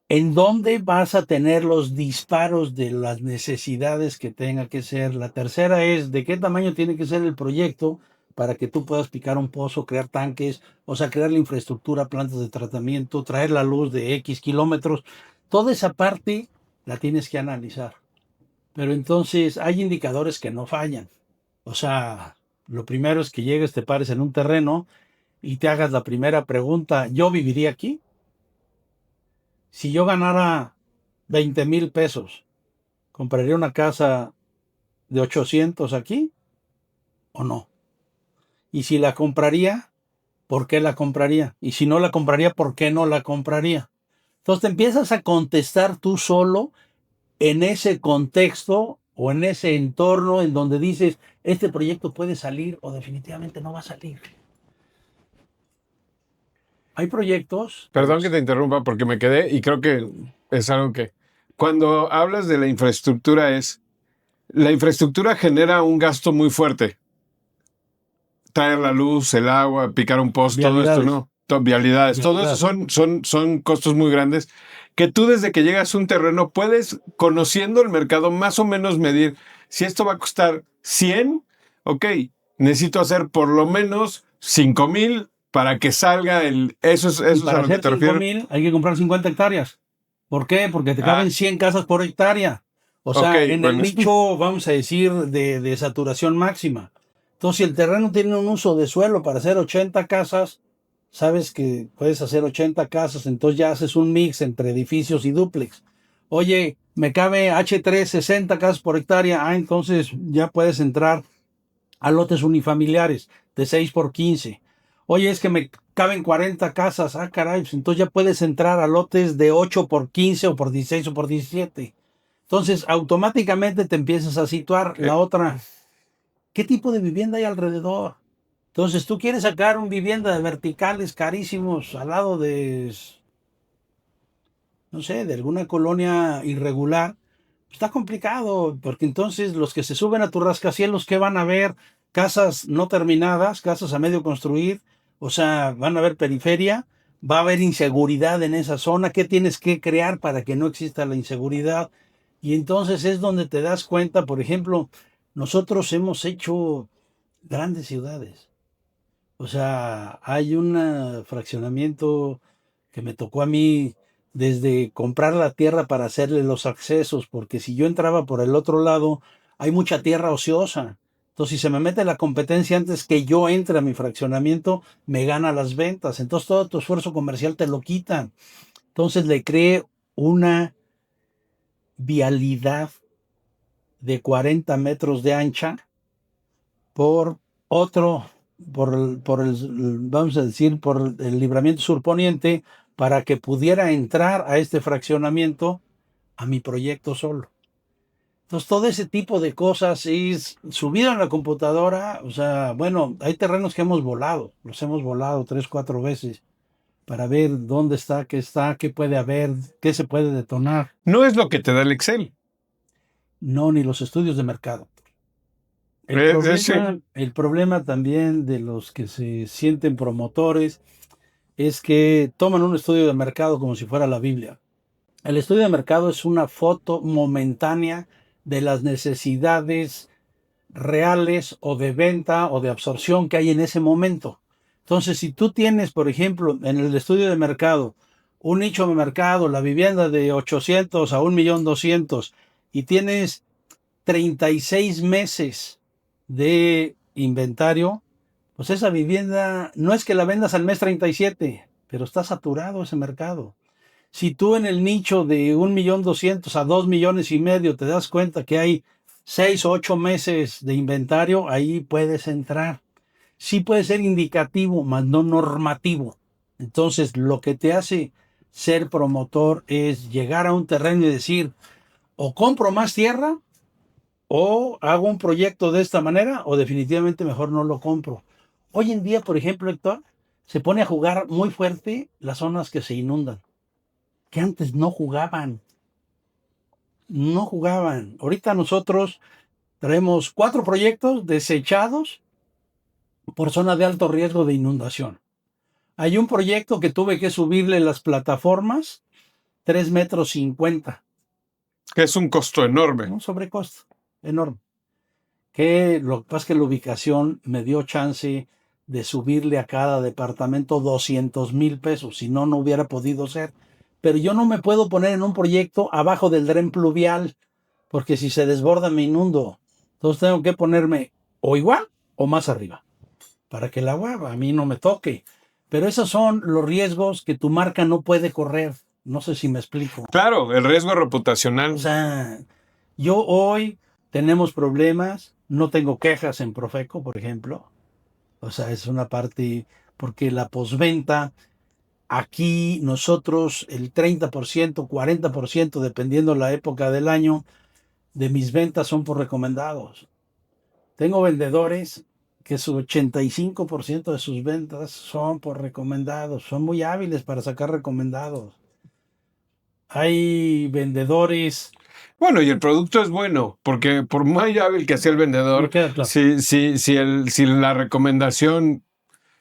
en dónde vas a tener los disparos de las necesidades que tenga que ser. La tercera es de qué tamaño tiene que ser el proyecto para que tú puedas picar un pozo, crear tanques, o sea, crear la infraestructura, plantas de tratamiento, traer la luz de X kilómetros. Toda esa parte la tienes que analizar. Pero entonces hay indicadores que no fallan. O sea, lo primero es que llegues, te pares en un terreno y te hagas la primera pregunta, ¿yo viviría aquí? Si yo ganara 20,000 pesos ¿Compraría una casa de 800 aquí o no? Y si la compraría, ¿por qué la compraría? Y si no la compraría, ¿por qué no la compraría? Entonces te empiezas a contestar tú solo en ese contexto o en ese entorno en donde dices, este proyecto puede salir o definitivamente no va a salir. Hay proyectos. Perdón que te interrumpa porque me quedé y creo que es algo que cuando hablas de la infraestructura genera un gasto muy fuerte. Traer la luz, el agua, picar un post, todo esto, Vialidades. ¿no? Vialidades, todo eso son costos muy grandes que tú desde que llegas a un terreno puedes, conociendo el mercado, más o menos medir si esto va a costar 100, ok, necesito hacer por lo menos 5,000 para que salga eso es Y a para lo que hacer te refieres. 5,000 hay que comprar 50 hectáreas. ¿Por qué? Porque te caben 100 casas por hectárea. O sea, Ok, en el bueno, nicho, vamos a decir, de saturación máxima. Entonces, si el terreno tiene un uso de suelo para hacer 80 casas, sabes que puedes hacer 80 casas, entonces ya haces un mix entre edificios y dúplex. Oye, me cabe H3 60 casas por hectárea, entonces ya puedes entrar a lotes unifamiliares de 6 por 15. Oye, es que me caben 40 casas, caray, pues entonces ya puedes entrar a lotes de 8 por 15 o por 16 o por 17. Entonces, automáticamente te empiezas a situar. La otra, ¿qué tipo de vivienda hay alrededor? Entonces, tú quieres sacar una vivienda de verticales carísimos al lado de, no sé, de alguna colonia irregular. Está complicado, porque entonces los que se suben a tu rascacielos, ¿qué van a ver? Casas no terminadas, casas a medio construir, o sea, van a ver periferia, va a haber inseguridad en esa zona. ¿Qué tienes que crear para que no exista la inseguridad? Y entonces es donde te das cuenta, por ejemplo, nosotros hemos hecho grandes ciudades. O sea, hay un fraccionamiento que me tocó a mí desde comprar la tierra para hacerle los accesos, porque si yo entraba por el otro lado, hay mucha tierra ociosa. Entonces, si se me mete la competencia antes que yo entre a mi fraccionamiento, me gana las ventas. Entonces, todo tu esfuerzo comercial te lo quitan. Entonces, le creé una vialidad de 40 metros de ancha por otro, vamos a decir, por el libramiento surponiente, para que pudiera entrar a este fraccionamiento a mi proyecto solo. Entonces, todo ese tipo de cosas es subido en la computadora. O sea, bueno, hay terrenos que los hemos volado 3, 4 veces para ver dónde está, qué puede haber, qué se puede detonar. no es lo que te da el Excel. No, ni los estudios de mercado. El problema también de los que se sienten promotores es que toman un estudio de mercado como si fuera la Biblia. El estudio de mercado es una foto momentánea de las necesidades reales o de venta o de absorción que hay en ese momento. Entonces, si tú tienes, por ejemplo, en el estudio de mercado, un nicho de mercado, la vivienda de 800 a 1.200.000 y tienes 36 meses de inventario, pues esa vivienda no es que la vendas al mes 37, pero está saturado ese mercado. Si tú en el nicho de 1.200.000 a 2.500.000 te das cuenta que hay 6 o 8 meses de inventario, ahí puedes entrar. Sí puede ser indicativo, mas no normativo. Entonces, lo que te hace ser promotor es llegar a un terreno y decir, o compro más tierra, o hago un proyecto de esta manera, o definitivamente mejor no lo compro. Hoy en día, por ejemplo, Héctor, se pone a jugar muy fuerte las zonas que se inundan, que antes no jugaban. No jugaban. Ahorita nosotros traemos 4 proyectos desechados por zona de alto riesgo de inundación. Hay un proyecto que tuve que subirle las plataformas 3,50 metros. Que es un costo enorme. Un sobrecosto enorme. Que lo que pasa es que la ubicación me dio chance de subirle a cada departamento 200,000 pesos. Si no, no hubiera podido ser. Pero yo no me puedo poner en un proyecto abajo del dren pluvial, porque si se desborda me inundo. Entonces tengo que ponerme o igual o más arriba, para que el agua a mí no me toque. Pero esos son los riesgos que tu marca no puede correr. No sé si me explico. Claro, el riesgo reputacional. O sea, Yo hoy tenemos problemas, no tengo quejas en Profeco, por ejemplo. O sea, es una parte, porque la posventa, aquí nosotros el 30%, 40%, dependiendo la época del año, de mis ventas son por recomendados. Tengo vendedores que su 85% de sus ventas son por recomendados. Son muy hábiles para sacar recomendados. Hay vendedores, Bueno, y el producto es bueno, porque por muy hábil que sea el me vendedor, queda claro. si la recomendación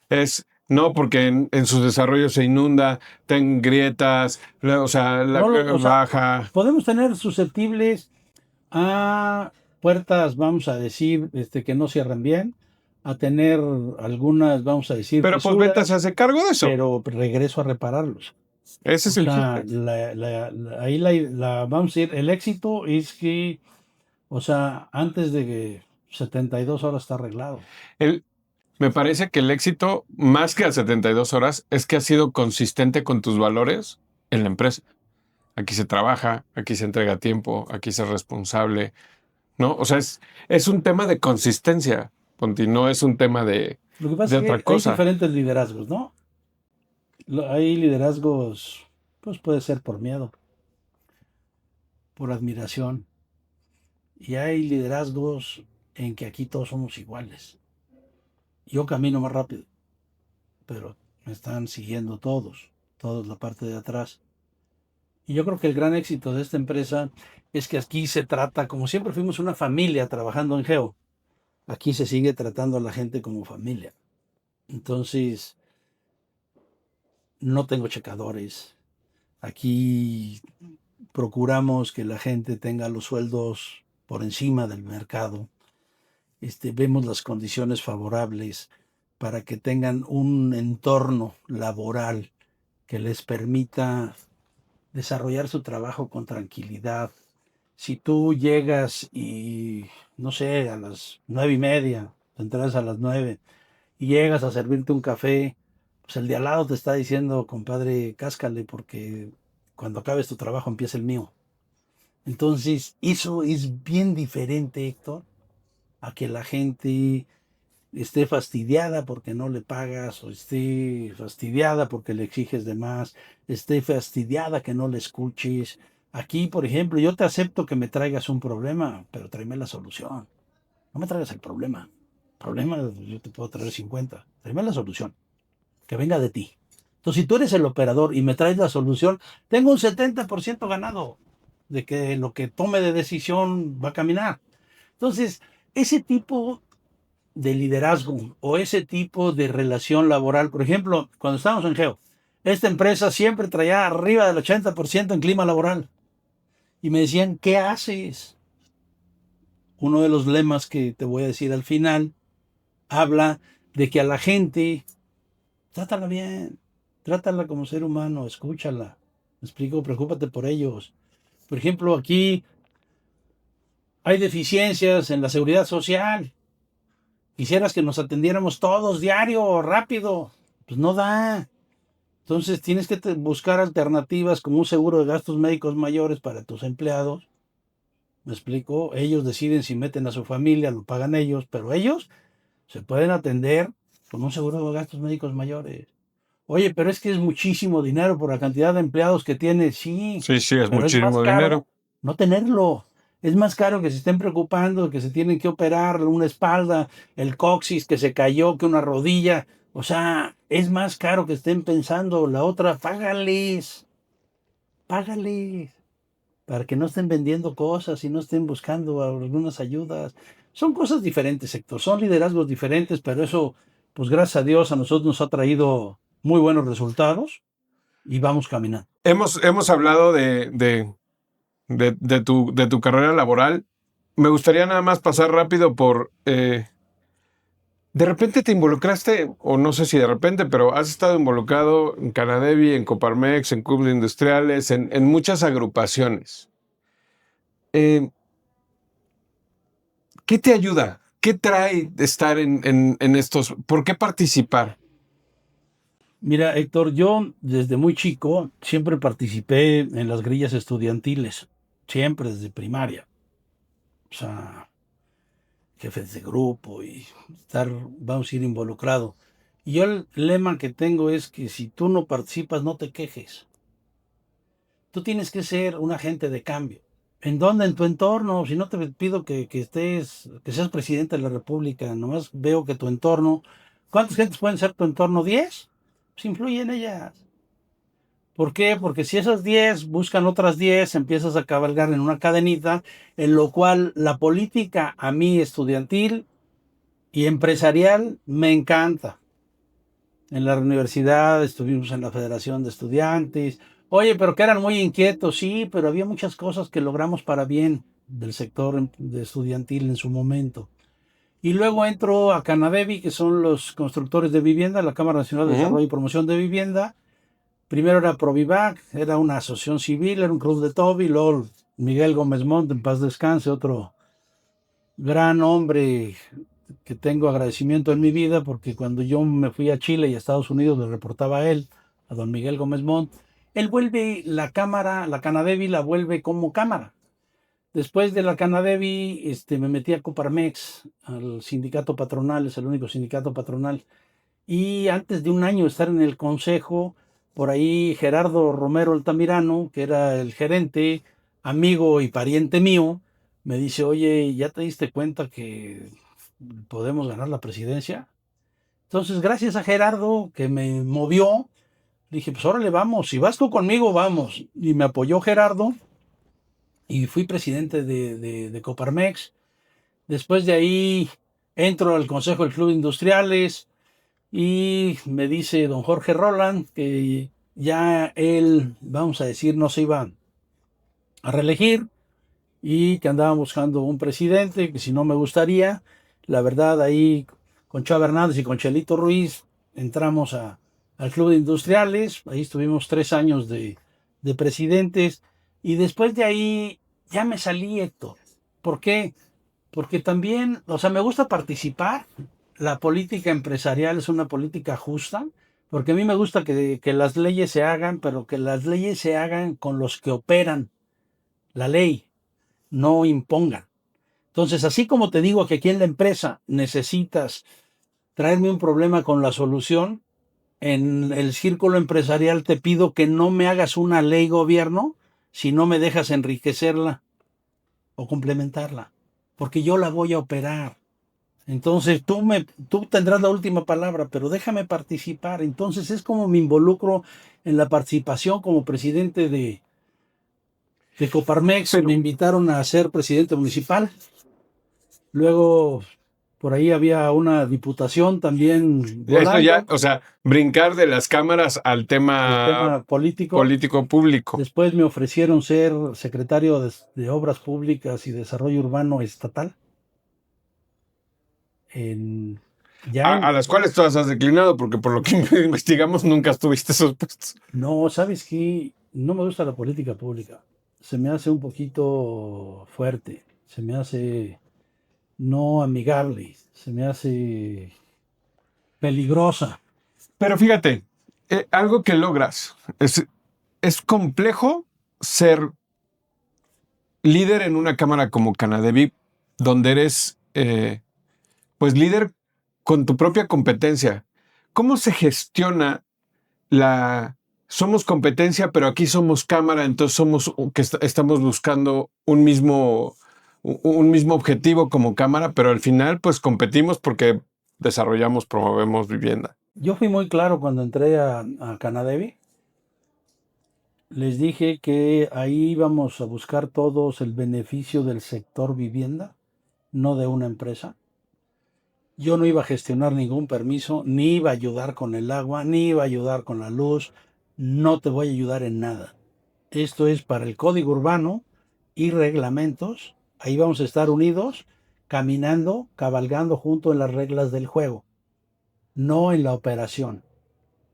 es no, porque en su desarrollo se inunda, ten grietas, o sea, la No o sea, baja. podemos tener susceptibles a puertas, vamos a decir, que no cierran bien, a tener algunas, vamos a decir, Pero postventa se fisuras, hace cargo de eso. pero regreso a repararlos. Ese O es el sea, chiste. ahí vamos a decir, el éxito es que, o sea, antes de que 72 horas está arreglado. El, Me parece que el éxito, más que a 72 horas, es que has sido consistente con tus valores en la empresa. Aquí se trabaja, aquí se entrega a tiempo, aquí se es responsable, ¿no? O sea, es un tema de consistencia, Ponti, no es un tema Lo que pasa de es otra que hay cosa. diferentes liderazgos, ¿no? Hay liderazgos, pues puede ser por miedo, por admiración, y hay liderazgos en que aquí todos somos iguales. Yo camino más rápido, pero me están siguiendo todos la parte de atrás. Y yo creo que el gran éxito de esta empresa es que aquí se trata, como siempre fuimos una familia trabajando en Geo, aquí se sigue tratando a la gente como familia. Entonces, no tengo checadores. Aquí procuramos que la gente tenga los sueldos por encima del mercado. Vemos las condiciones favorables para que tengan un entorno laboral que les permita desarrollar su trabajo con tranquilidad. Si tú llegas y, no sé, a las 9:30, te entras a las 9 y llegas a servirte un café, pues el de al lado te está diciendo, compadre, cáscale porque cuando acabes tu trabajo empieza el mío. Entonces, eso es bien diferente, Héctor, a que la gente esté fastidiada porque no le pagas, o esté fastidiada porque le exiges de más, esté fastidiada que no le escuches. Aquí, por ejemplo, yo te acepto que me traigas un problema, pero tráeme la solución. No me traigas el problema. Problema, yo te puedo traer 50. Tráeme la solución. Que venga de ti. Entonces, si tú eres el operador y me traes la solución, tengo un 70% ganado de que lo que tome de decisión va a caminar. Entonces, ese tipo de liderazgo o ese tipo de relación laboral. Por ejemplo, cuando estábamos en Geo, esta empresa siempre traía arriba del 80% en clima laboral. Y me decían, ¿qué haces? Uno de los lemas que te voy a decir al final habla de que a la gente, trátala bien, trátala como ser humano, escúchala. Me explico, preocúpate por ellos. Por ejemplo, aquí hay deficiencias en la seguridad social. Quisieras que nos atendiéramos todos diario, rápido. Pues no da. Entonces tienes que buscar alternativas como un seguro de gastos médicos mayores para tus empleados. ¿Me explico? Ellos deciden si meten a su familia, lo pagan ellos, pero ellos se pueden atender con un seguro de gastos médicos mayores. Oye, pero es que es muchísimo dinero por la cantidad de empleados que tiene. Sí, Sí, sí, es pero es más muchísimo caro dinero. no tenerlo. Es más caro que se estén preocupando, que se tienen que operar una espalda, el coxis que se cayó, que una rodilla. O sea, es más caro que estén pensando la otra, págales, págales, para que no estén vendiendo cosas y no estén buscando algunas ayudas. Son cosas diferentes, Héctor, son liderazgos diferentes, pero eso, pues gracias a Dios, a nosotros nos ha traído muy buenos resultados y vamos caminando. Hemos hablado de tu carrera laboral. Me gustaría nada más pasar rápido por... de repente te involucraste, o no sé si de repente, pero has estado involucrado en Canadevi, en Coparmex, en clubes industriales, en muchas agrupaciones. Eh, ¿Qué te ayuda? ¿Qué trae estar en estos? ¿Por qué participar? Mira, Héctor, yo desde muy chico siempre participé en las grillas estudiantiles, siempre desde primaria. o sea, jefes de grupo y vamos a ir involucrado. Y yo el lema que tengo es que si tú no participas, no te quejes. Tú tienes que ser un agente de cambio. ¿En dónde? En tu entorno. Si no te pido que seas presidente de la República, nomás veo que tu entorno, ¿cuántas gentes pueden ser tu entorno? ¿10? Pues influye en ellas. ¿Por qué? Porque si esas 10 buscan otras 10, empiezas a cabalgar en una cadenita, en lo cual la política a mí estudiantil y empresarial me encanta. En la universidad estuvimos en la Federación de Estudiantes. Oye, pero que eran muy inquietos, sí, pero había muchas cosas que logramos para bien del sector de estudiantil en su momento. Y luego entro a Canadevi, que son los constructores de vivienda, la Cámara Nacional de Ujú. Desarrollo y Promoción de Vivienda. Primero era Provivac, era una asociación civil, era un club de Toby. Luego Miguel Gómez Montt, en paz descanse, otro gran hombre que tengo agradecimiento en mi vida, porque cuando yo me fui a Chile y a Estados Unidos le reportaba a él, a don Miguel Gómez Montt, él vuelve la cámara, la Canadevi la vuelve como cámara. Después de la Canadevi, me metí a Coparmex, al sindicato patronal, es el único sindicato patronal. Y antes de un año estar en el consejo, por ahí Gerardo Romero Altamirano, que era el gerente, amigo y pariente mío, me dice, oye, ¿ya te diste cuenta que podemos ganar la presidencia? Entonces, gracias a Gerardo, que me movió, dije, pues órale, vamos, si vas tú conmigo, vamos. Y me apoyó Gerardo y fui presidente de Coparmex. Después de ahí entro al Consejo del Club de Industriales y me dice don Jorge Roland que ya él, vamos a decir, no se iba a reelegir y que andaba buscando un presidente, que si no me gustaría. La verdad, ahí con Chava Hernández y con Chelito Ruiz entramos al Club de Industriales, ahí estuvimos 3 años de presidentes y después de ahí ya me salí, Héctor. ¿Por qué? Porque también, o sea, me gusta participar. La política empresarial es una política justa, porque a mí me gusta que las leyes se hagan, pero que las leyes se hagan con los que operan la ley, no impongan. Entonces, así como te digo que aquí en la empresa necesitas traerme un problema con la solución, en el círculo empresarial te pido que no me hagas una ley gobierno si no me dejas enriquecerla o complementarla, porque yo la voy a operar. Entonces tú tendrás la última palabra, pero déjame participar. Entonces es como me involucro en la participación como presidente de Coparmex. Me Pero invitaron a ser presidente municipal. Luego por ahí había una diputación también eso ya, volando o sea, brincar de las cámaras al al tema tema político. político público. Después me ofrecieron ser secretario de Obras Públicas y Desarrollo Urbano Estatal. En, ya A en, las cuales todas has declinado, porque por lo que investigamos nunca estuviste esos puestos. No, ¿sabes qué? No me gusta la política pública. Se me hace un poquito fuerte, se me hace no amigable, se me hace peligrosa. Pero fíjate, algo que logras es complejo ser líder en una cámara como Canadevi, donde eres pues líder con tu propia competencia. ¿Cómo se gestiona la... Somos competencia, pero aquí somos cámara, entonces somos que estamos buscando un mismo objetivo como cámara, pero al final pues competimos porque desarrollamos, promovemos vivienda. Yo fui muy claro cuando entré a Canadevi. Les dije que ahí íbamos a buscar todos el beneficio del sector vivienda, no de una empresa. Yo no iba a gestionar ningún permiso, ni iba a ayudar con el agua, ni iba a ayudar con la luz. No te voy a ayudar en nada. Esto es para el código urbano y reglamentos. Ahí vamos a estar unidos, caminando, cabalgando junto en las reglas del juego, no en la operación.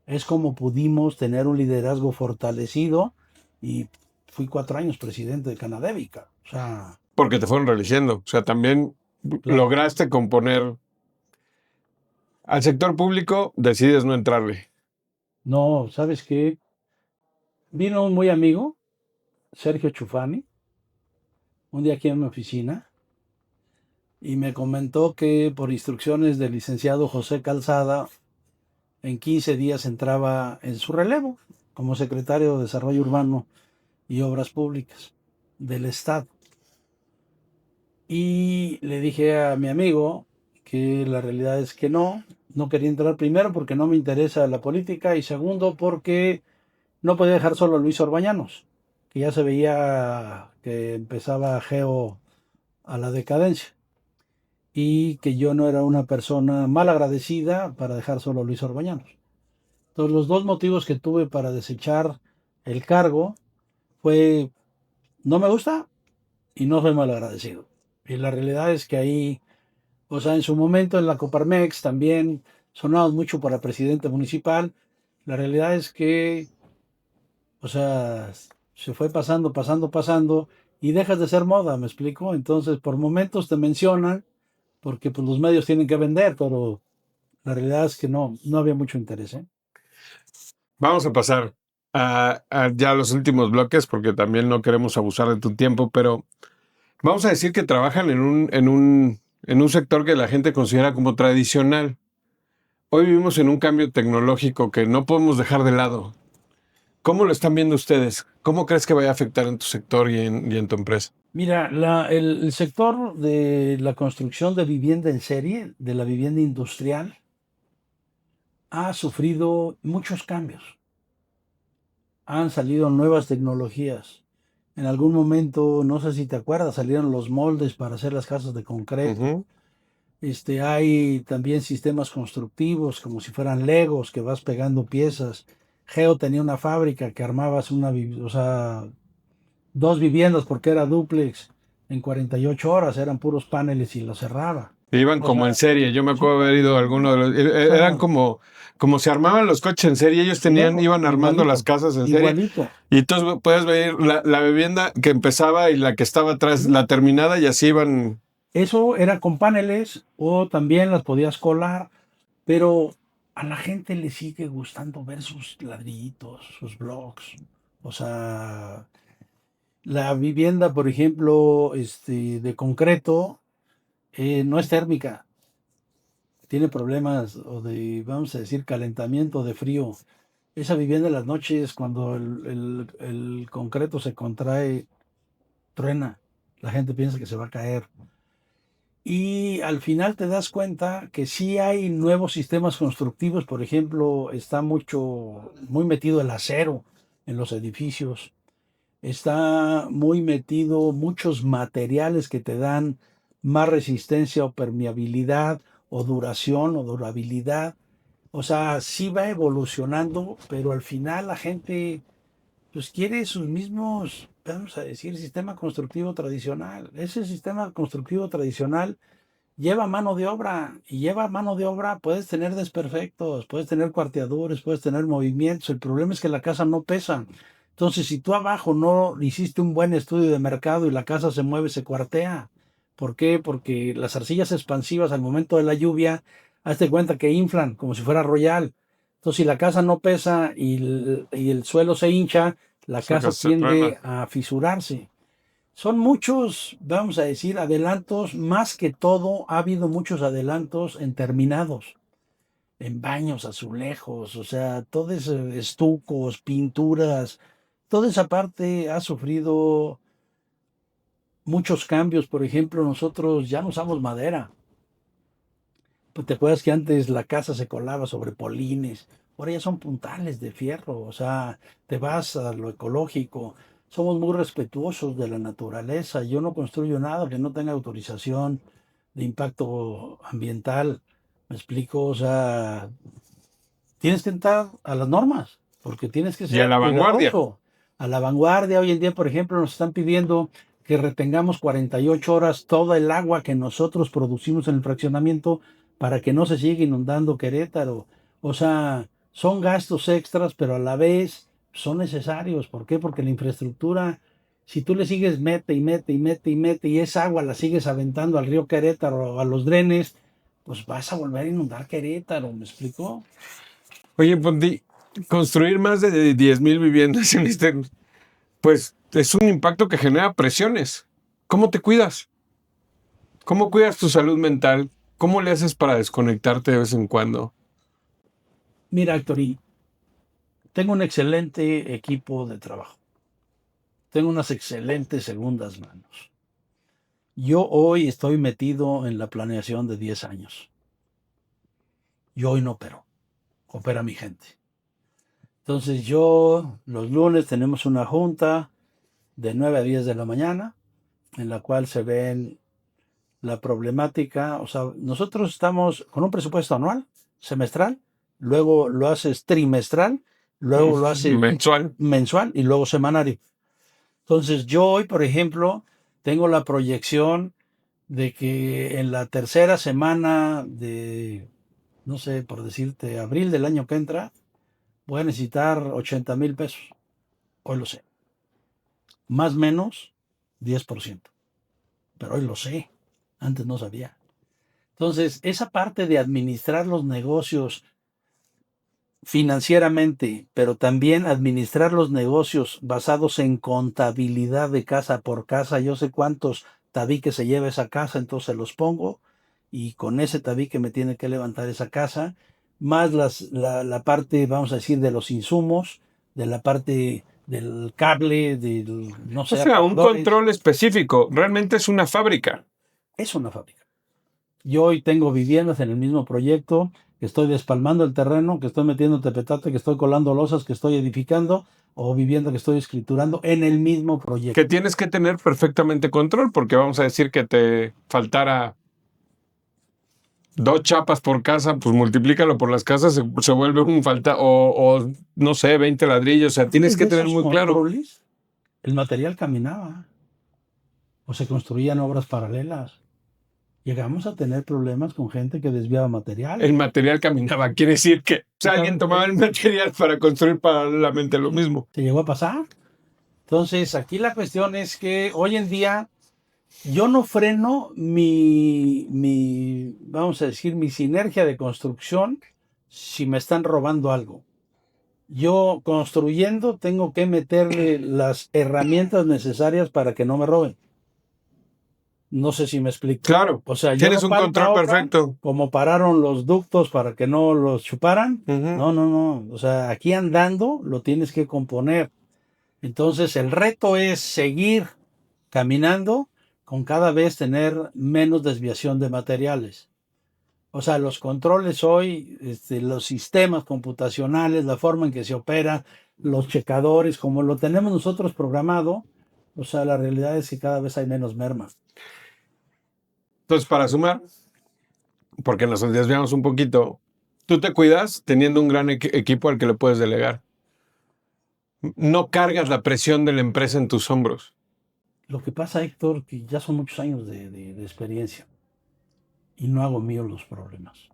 Es como pudimos tener un liderazgo fortalecido y fui 4 años presidente de Canadevica. O sea, Porque te fueron reeligiendo. O sea, también claro. lograste componer al sector público, decides no entrarle. No, ¿sabes qué? Vino un muy amigo, Sergio Chufani, un día aquí en mi oficina y me comentó que por instrucciones del licenciado José Calzada, en 15 días entraba en su relevo como secretario de Desarrollo Urbano y Obras Públicas del Estado. Y le dije a mi amigo que la realidad es que no quería entrar primero porque no me interesa la política y segundo porque no podía dejar solo a Luis Orbañanos, que ya se veía que empezaba Geo a la decadencia y que yo no era una persona mal agradecida para dejar solo a Luis Orbañanos. Entonces los dos motivos que tuve para desechar el cargo fue no me gusta y no soy mal agradecido. Y la realidad es que ahí, o sea, en su momento en la Coparmex también sonamos mucho para presidente municipal. La realidad es que, o sea, se fue pasando, pasando, pasando y dejas de ser moda, ¿me explico? Entonces, por momentos te mencionan porque pues los medios tienen que vender, pero la realidad es que no había mucho interés, ¿eh? Vamos a pasar a ya los últimos bloques porque también no queremos abusar de tu tiempo, pero vamos a decir que trabajan en un sector que la gente considera como tradicional. Hoy vivimos en un cambio tecnológico que no podemos dejar de lado. ¿Cómo lo están viendo ustedes? ¿Cómo crees que vaya a afectar en tu sector y en tu empresa? Mira, el sector de la construcción de vivienda en serie, de la vivienda industrial, ha sufrido muchos cambios. Han salido nuevas tecnologías. En algún momento, no sé si te acuerdas, salieron los moldes para hacer las casas de concreto. Ujú. Hay también sistemas constructivos, como si fueran Legos, que vas pegando piezas. Geo tenía una fábrica que armabas o sea, dos viviendas porque era dúplex en 48 horas, eran puros paneles y lo cerraba. Iban O sea, como en serie. Yo me sí, acuerdo haber ido a alguno de los. o Eran sea, como se armaban los coches en serie. Ellos iban armando las igualito, casas en serie. igualito. Y entonces puedes ver la vivienda que empezaba y la que estaba atrás, la terminada, y así iban. Eso era con paneles o también las podías colar, pero a la gente le sigue gustando ver sus ladrillitos, sus blogs. O sea, la vivienda, por ejemplo, de concreto, no es térmica, tiene problemas o de, vamos a decir, calentamiento de frío. Esa vivienda en las noches, cuando el concreto se contrae, truena. La gente piensa que se va a caer. Y al final te das cuenta que sí hay nuevos sistemas constructivos, por ejemplo, está muy metido el acero en los edificios, está muy metido muchos materiales que te dan más resistencia o permeabilidad o duración o durabilidad. O sea, sí va evolucionando, pero al final la gente pues quiere sus mismos, vamos a decir, sistema constructivo tradicional. Ese sistema constructivo tradicional lleva mano de obra y lleva mano de obra, puedes tener desperfectos, puedes tener cuarteadores, puedes tener movimientos. El problema es que la casa no pesa. Entonces, si tú abajo no hiciste un buen estudio de mercado y la casa se mueve, se cuartea. ¿Por qué? Porque las arcillas expansivas al momento de la lluvia, hazte cuenta que inflan como si fuera Royal. Entonces, si la casa no pesa y el suelo se hincha, la casa Se truena. tiende a fisurarse. Son muchos, vamos a decir, adelantos. Más que todo, ha habido muchos adelantos en terminados, en baños, azulejos, o sea, todo ese estucos, pinturas, toda esa parte ha sufrido muchos cambios. Por ejemplo, nosotros ya no usamos madera. Pues te acuerdas que antes la casa se colaba sobre polines, ahora ya son puntales de fierro, o sea, te vas a lo ecológico. Somos muy respetuosos de la naturaleza. Yo no construyo nada que no tenga autorización de impacto ambiental. ¿Me explico? O sea, tienes que entrar a las normas, porque tienes que Y a ser la vanguardia. cuidadoso. A la vanguardia, hoy en día, por ejemplo, nos están pidiendo que retengamos 48 horas toda el agua que nosotros producimos en el fraccionamiento para que no se siga inundando Querétaro. O sea, son gastos extras, pero a la vez son necesarios. ¿Por qué? Porque la infraestructura, si tú le sigues mete y mete y mete y mete y esa agua la sigues aventando al río Querétaro o a los drenes, pues vas a volver a inundar Querétaro. ¿Me explicó? Oye, Ponti, construir más de 10,000 viviendas pues es un impacto que genera presiones. ¿Cómo te cuidas? ¿Cómo cuidas tu salud mental? ¿Cómo le haces para desconectarte de vez en cuando? Mira, Héctor, y tengo un excelente equipo de trabajo. Tengo unas excelentes segundas manos. Yo hoy estoy metido en la planeación de 10 años. Yo hoy no opero, opera mi gente. Entonces yo los lunes tenemos una junta de 9 a 10 de la mañana en la cual se ven la problemática. O sea, nosotros estamos con un presupuesto anual, semestral, luego lo haces trimestral, luego lo haces Mensual. mensual y luego semanario. Entonces yo hoy, por ejemplo, tengo la proyección de que en la tercera semana de, no sé, por decirte, abril del año que entra, voy a necesitar 80,000 pesos. Hoy lo sé. Más o menos 10%. Pero hoy lo sé. Antes no sabía. Entonces, esa parte de administrar los negocios financieramente, pero también administrar los negocios basados en contabilidad de casa por casa. Yo sé cuántos tabiques se lleva esa casa, entonces los pongo y con ese tabique me tiene que levantar esa casa, más la parte, vamos a decir, de los insumos, de la parte del cable, del, no O sé, sea, un aparadores. control específico. Realmente es una fábrica. Es una fábrica. Yo hoy tengo viviendas en el mismo proyecto, que estoy despalmando el terreno, que estoy metiendo tepetate, que estoy colando losas, que estoy edificando, o vivienda que estoy escriturando en el mismo Que proyecto. tienes que tener perfectamente control, porque vamos a decir que te faltara 2 chapas por casa, pues multiplícalo por las casas, se vuelve un falta, o no sé, 20 ladrillos. O sea, tienes Antes que de tener esos muy claro. controles, el material caminaba o se construían obras paralelas. Llegamos a tener problemas con gente que desviaba material. El material caminaba. Quiere decir que, o sea, alguien tomaba el material para construir paralelamente lo mismo. Se llegó a pasar. Entonces, aquí la cuestión es que hoy en día yo no freno vamos a decir, mi sinergia de construcción si me están robando algo. Yo construyendo tengo que meterle las herramientas necesarias para que no me roben. No sé si me explico. Claro, O sea, yo tienes no un paro una control obra perfecto. como pararon los ductos para que no los chuparan. Ujú. No, no, no. O sea, aquí andando lo tienes que componer. Entonces el reto es seguir caminando con cada vez tener menos desviación de materiales. O sea, los controles hoy, los sistemas computacionales, la forma en que se opera, los checadores, como lo tenemos nosotros programado, o sea, la realidad es que cada vez hay menos merma. Entonces, para sumar, porque nos desviamos un poquito, tú te cuidas teniendo un gran equipo al que le puedes delegar. No cargas la presión de la empresa en tus hombros. Lo que pasa, Héctor, que ya son muchos años de experiencia y no hago mío los problemas.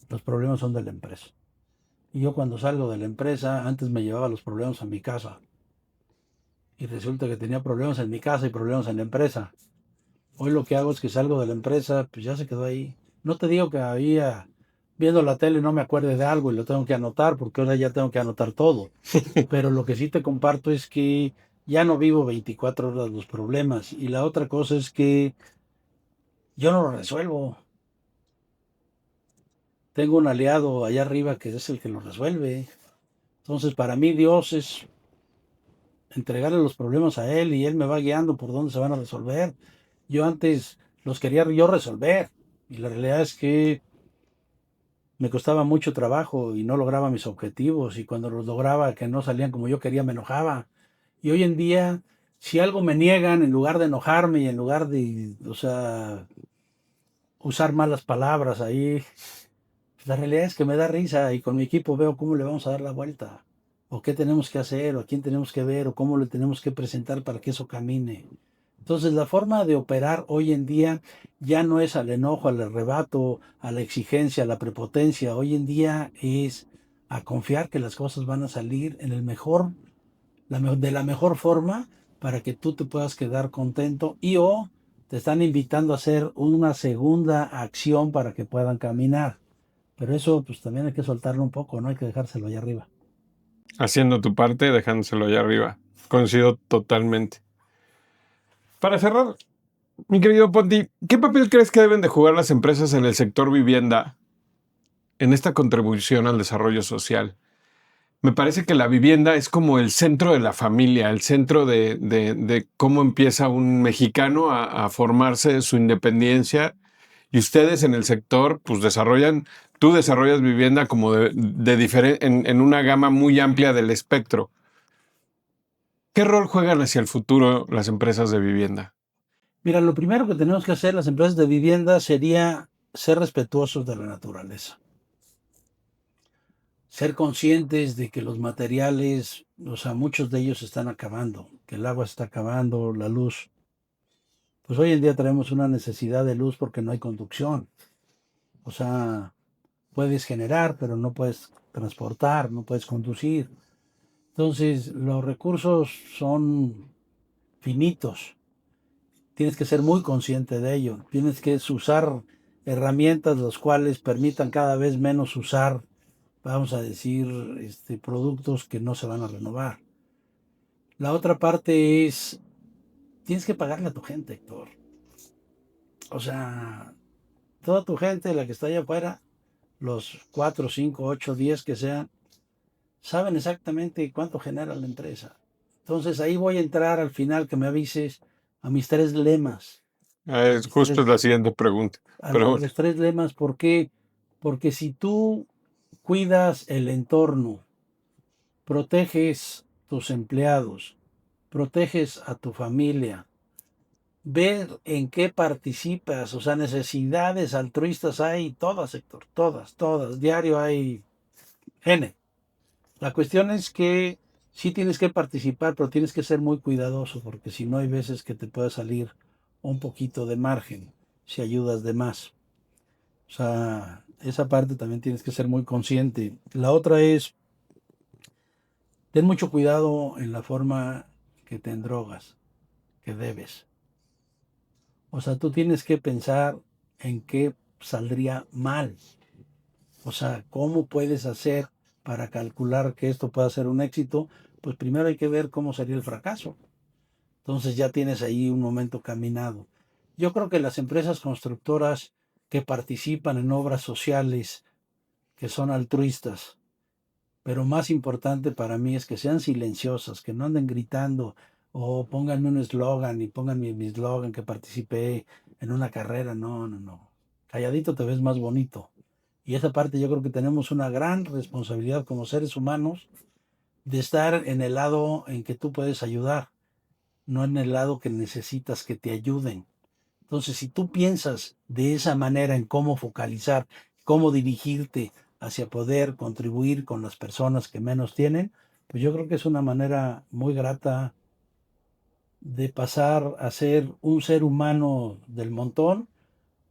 Los problemas son de la empresa. Y yo cuando salgo de la empresa, antes me llevaba los problemas a mi casa. Y resulta que tenía problemas en mi casa y problemas en la empresa. Hoy lo que hago es que salgo de la empresa, pues ya se quedó ahí. No te digo que había viendo la tele no me acuerde de algo y lo tengo que anotar, porque ahora ya tengo que anotar todo. Pero lo que sí te comparto es que ya no vivo 24 horas los problemas. Y la otra cosa es que yo no lo resuelvo. Tengo un aliado allá arriba que es el que lo resuelve. Entonces, para mí Dios es entregarle los problemas a Él y Él me va guiando por dónde se van a resolver. Yo antes los quería yo resolver y la realidad es que me costaba mucho trabajo y no lograba mis objetivos y cuando los lograba que no salían como yo quería me enojaba. Y hoy en día, si algo me niegan, en lugar de enojarme y en lugar de, o sea, usar malas palabras ahí, la realidad es que me da risa y con mi equipo veo cómo le vamos a dar la vuelta, o qué tenemos que hacer, o a quién tenemos que ver, o cómo le tenemos que presentar para que eso camine. Entonces la forma de operar hoy en día ya no es al enojo, al arrebato, a la exigencia, a la prepotencia. Hoy en día es a confiar que las cosas van a salir en el mejor, de la mejor forma para que tú te puedas quedar contento y o te están invitando a hacer una segunda acción para que puedan caminar. Pero eso pues también hay que soltarlo un poco, no hay que dejárselo allá arriba. Haciendo tu parte, dejándoselo allá arriba. Coincido totalmente. Para cerrar, Mi querido Ponti, ¿qué papel crees que deben de jugar las empresas en el sector vivienda en esta contribución al desarrollo social? Me parece que la vivienda es como el centro de la familia, el centro de cómo empieza un mexicano a formarse su independencia. Y ustedes en el sector, pues tú desarrollas vivienda como en una gama muy amplia del espectro. ¿Qué rol juegan hacia el futuro las empresas de vivienda? Mira, lo primero que tenemos que hacer las empresas de vivienda sería ser respetuosos de la naturaleza, ser conscientes de que los materiales, o sea, muchos de ellos se están acabando, que el agua se está acabando, la luz. Pues hoy en día tenemos una necesidad de luz porque no hay conducción. O sea, puedes generar, pero no puedes transportar, no puedes conducir. Entonces, los recursos son finitos. Tienes que ser muy consciente de ello. Tienes que usar herramientas las cuales permitan cada vez menos usar, vamos a decir, productos que no se van a renovar. La otra parte es, tienes que pagarle a tu gente, Héctor. O sea, toda tu gente, la que está allá afuera, los 4, 5, 8, 10 que sean, saben exactamente cuánto genera la empresa. Entonces ahí voy a entrar al final que me avises a mis tres lemas. Es Mis justo tres, la siguiente pregunta. Pero a bueno, los tres lemas, ¿por qué? Porque si tú cuidas el entorno, proteges tus empleados, proteges a tu familia, ver en qué participas, o sea, necesidades altruistas hay todas, Héctor, todas, todas, diario hay N. La cuestión es que sí tienes que participar, pero tienes que ser muy cuidadoso, porque si no hay veces que te pueda salir un poquito de margen si ayudas de más. O sea, esa parte también tienes que ser muy consciente. La otra es, ten mucho cuidado en la forma que te endrogas, que debes. O sea, tú tienes que pensar en qué saldría mal. O sea, ¿cómo puedes hacer para calcular que esto pueda ser un éxito? Pues primero hay que ver cómo sería el fracaso. Entonces ya tienes ahí un momento caminado. Yo creo que las empresas constructoras que participan en obras sociales, que son altruistas, pero más importante para mí es que sean silenciosas, que no anden gritando o pónganme un eslogan y pongan mi eslogan que participé en una carrera. No, no, no. Calladito te ves más bonito. Y esa parte yo creo que tenemos una gran responsabilidad como seres humanos de estar en el lado en que tú puedes ayudar, no en el lado que necesitas que te ayuden. Entonces, si tú piensas de esa manera en cómo focalizar, cómo dirigirte hacia poder contribuir con las personas que menos tienen, pues yo creo que es una manera muy grata de pasar a ser un ser humano del montón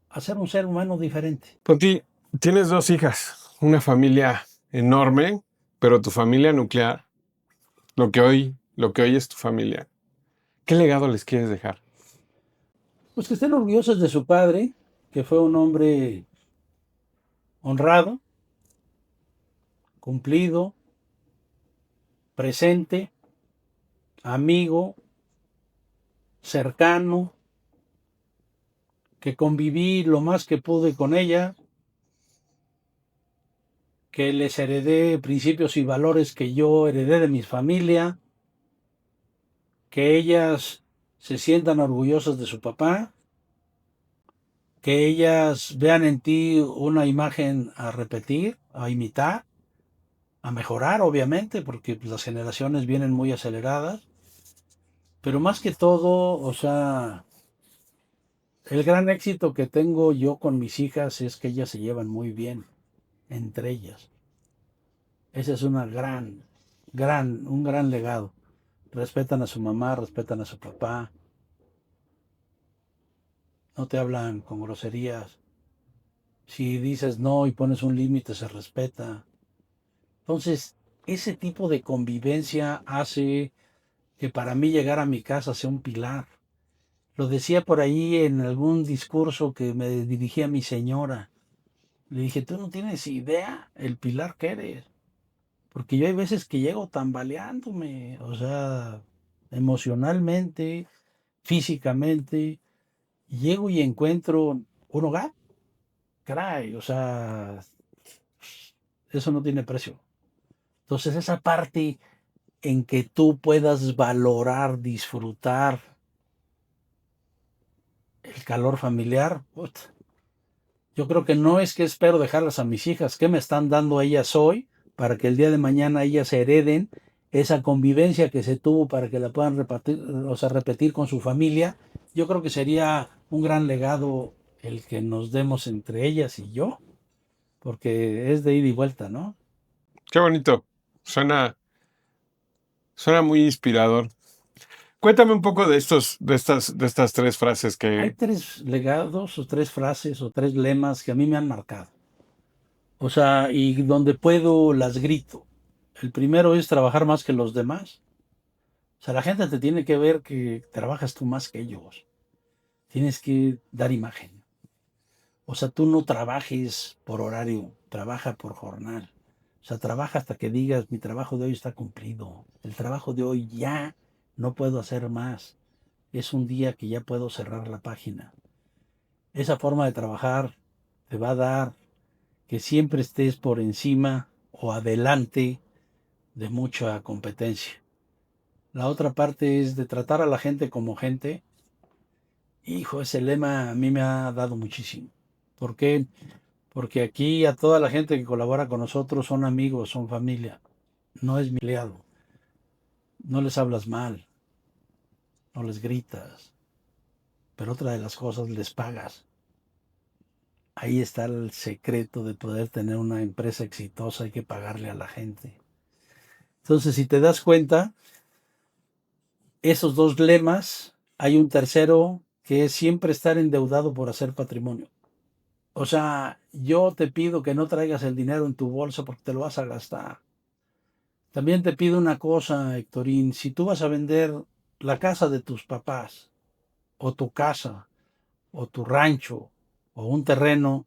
a ser un ser humano diferente. Ponti, tienes dos hijas, una familia enorme, pero tu familia nuclear, lo que hoy es tu familia. ¿Qué legado les quieres dejar? Pues que estén orgullosos de su padre, que fue un hombre honrado, cumplido, presente, amigo, cercano, que conviví lo más que pude con ella, que les heredé principios y valores que yo heredé de mi familia, que ellas se sientan orgullosas de su papá, que ellas vean en ti una imagen a repetir, a imitar, a mejorar, obviamente, porque las generaciones vienen muy aceleradas, pero más que todo, o sea, el gran éxito que tengo yo con mis hijas es que ellas se llevan muy bien entre ellas. Ese es un gran legado. Respetan a su mamá, respetan a su papá, no te hablan con groserías. Si dices no y pones un límite, se respeta. Entonces, ese tipo de convivencia hace que para mí llegar a mi casa sea un pilar. Lo decía por ahí en algún discurso que me dirigí a mi señora. Le dije, tú no tienes idea el pilar que eres. Porque yo hay veces que llego tambaleándome, o sea, emocionalmente, físicamente. llego y encuentro un hogar, caray, o sea, eso no tiene precio. Entonces esa parte en que tú puedas valorar, disfrutar el calor familiar, yo creo que no es que espero dejarlas a mis hijas, ¿qué me están dando ellas hoy para que el día de mañana ellas hereden esa convivencia que se tuvo para que la puedan repartir, o sea, repetir con su familia? Yo creo que sería un gran legado el que nos demos entre ellas y yo, porque es de ida y vuelta, ¿no? Qué bonito. Suena muy inspirador. Cuéntame un poco de estas tres frases Hay que. tres legados o tres frases o tres lemas que a mí me han marcado. O sea, y donde puedo las grito. El primero es trabajar más que los demás. O sea, la gente te tiene que ver que trabajas tú más que ellos. Tienes que dar imagen. O sea, tú no trabajes por horario, trabaja por jornal. O sea, trabaja hasta que digas, mi trabajo de hoy está cumplido. El trabajo de hoy ya no puedo hacer más. Es un día que ya puedo cerrar la página. Esa forma de trabajar te va a dar que siempre estés por encima o adelante de mucha competencia. La otra parte es de tratar a la gente como gente. Hijo, ese lema a mí me ha dado muchísimo. ¿Por qué? Porque aquí a toda la gente que colabora con nosotros son amigos, son familia. No es mi empleado. No les hablas mal, no les gritas. Pero otra de las cosas, les pagas. Ahí está el secreto de poder tener una empresa exitosa, hay que pagarle a la gente. Entonces, si te das cuenta, esos dos lemas, hay un tercero que es siempre estar endeudado por hacer patrimonio. O sea, yo te pido que no traigas el dinero en tu bolsa porque te lo vas a gastar. También te pido una cosa, Héctorín, si tú vas a vender la casa de tus papás, o tu casa, o tu rancho, o un terreno,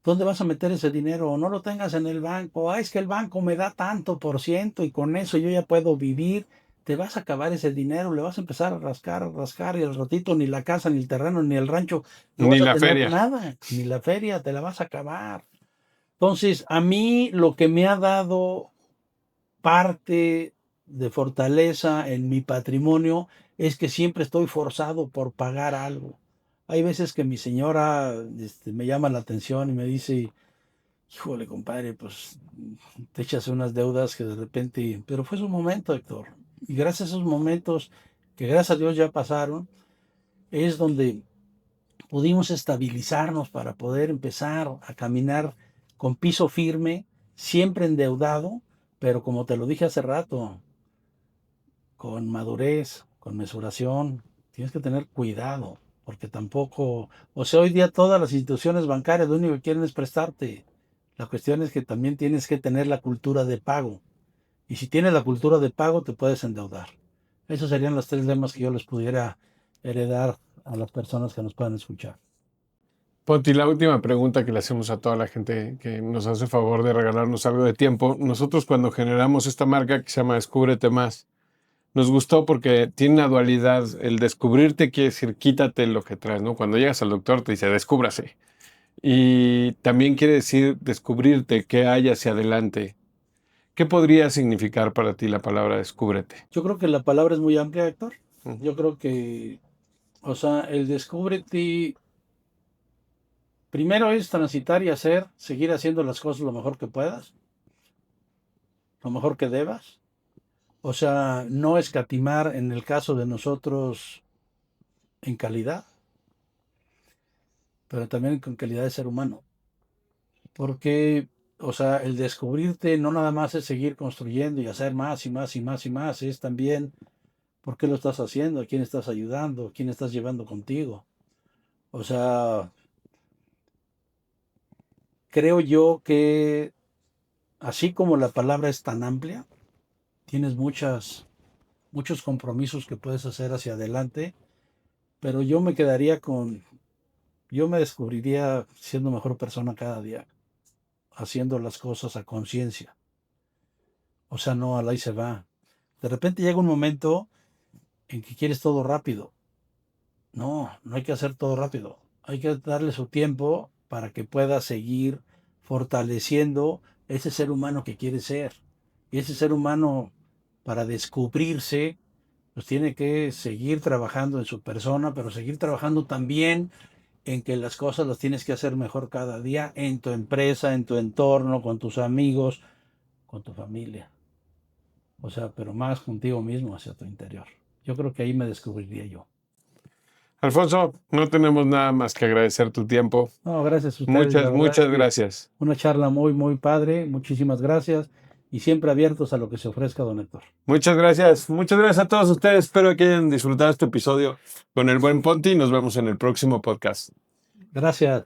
¿dónde vas a meter ese dinero? No lo tengas en el banco. Ah, es que el banco me da tanto por ciento y con eso yo ya puedo vivir. Te vas a acabar ese dinero, le vas a empezar a rascar y al ratito ni la casa, ni el terreno, ni el rancho, no Ni vas a la tener feria. nada, ni la feria, te la vas a acabar. Entonces, a mí lo que me ha dado parte de fortaleza en mi patrimonio es que siempre estoy forzado por pagar algo. Hay veces que mi señora me llama la atención y me dice, híjole, compadre, pues te echas unas deudas que de repente, pero fue su momento, Héctor. Y gracias a esos momentos que gracias a Dios ya pasaron, es donde pudimos estabilizarnos para poder empezar a caminar con piso firme, siempre endeudado, pero como te lo dije hace rato, con madurez, con mesuración, tienes que tener cuidado, porque tampoco, o sea, hoy día todas las instituciones bancarias lo único que quieren es prestarte. La cuestión es que también tienes que tener la cultura de pago. Y si tienes la cultura de pago, te puedes endeudar. Esos serían los tres lemas que yo les pudiera heredar a las personas que nos puedan escuchar. Poti, la última pregunta que le hacemos a toda la gente que nos hace favor de regalarnos algo de tiempo. Nosotros cuando generamos esta marca que se llama Descúbrete Más, nos gustó porque tiene una dualidad. El descubrirte quiere decir quítate lo que traes, ¿no? Cuando llegas al doctor te dice descúbrase. Y también quiere decir descubrirte, qué hay hacia adelante. ¿Qué podría significar para ti la palabra descúbrete? Yo creo que la palabra es muy amplia, Héctor. Mm. Yo creo que, o sea, el descúbrete primero es transitar y hacer, seguir haciendo las cosas lo mejor que puedas, lo mejor que debas. O sea, no escatimar en el caso de nosotros en calidad, pero también con calidad de ser humano. Porque, o sea, el descubrirte no nada más es seguir construyendo y hacer más y más y más y más, es también por qué lo estás haciendo, a quién estás ayudando, a quién estás llevando contigo. O sea, creo yo que así como la palabra es tan amplia, tienes muchos compromisos que puedes hacer hacia adelante, pero yo me quedaría con, yo me descubriría siendo mejor persona cada día, haciendo las cosas a conciencia. O sea, no al ahí se va. De repente llega un momento en que quieres todo rápido. No hay que hacer todo rápido. Hay que darle su tiempo para que pueda seguir fortaleciendo ese ser humano que quiere ser. Y ese ser humano, para descubrirse, pues tiene que seguir trabajando en su persona, pero seguir trabajando también en que las cosas las tienes que hacer mejor cada día en tu empresa, en tu entorno, con tus amigos, con tu familia. O sea, pero más contigo mismo hacia tu interior. Yo creo que ahí me descubriría yo. Alfonso, no tenemos nada más que agradecer tu tiempo. No, gracias a ustedes. La Muchas, verdad es muchas que gracias. una charla muy, muy padre. Muchísimas gracias. Y siempre abiertos a lo que se ofrezca, don Héctor. Muchas gracias. Muchas gracias a todos ustedes. Espero que hayan disfrutado este episodio con el buen Ponti y nos vemos en el próximo podcast. Gracias.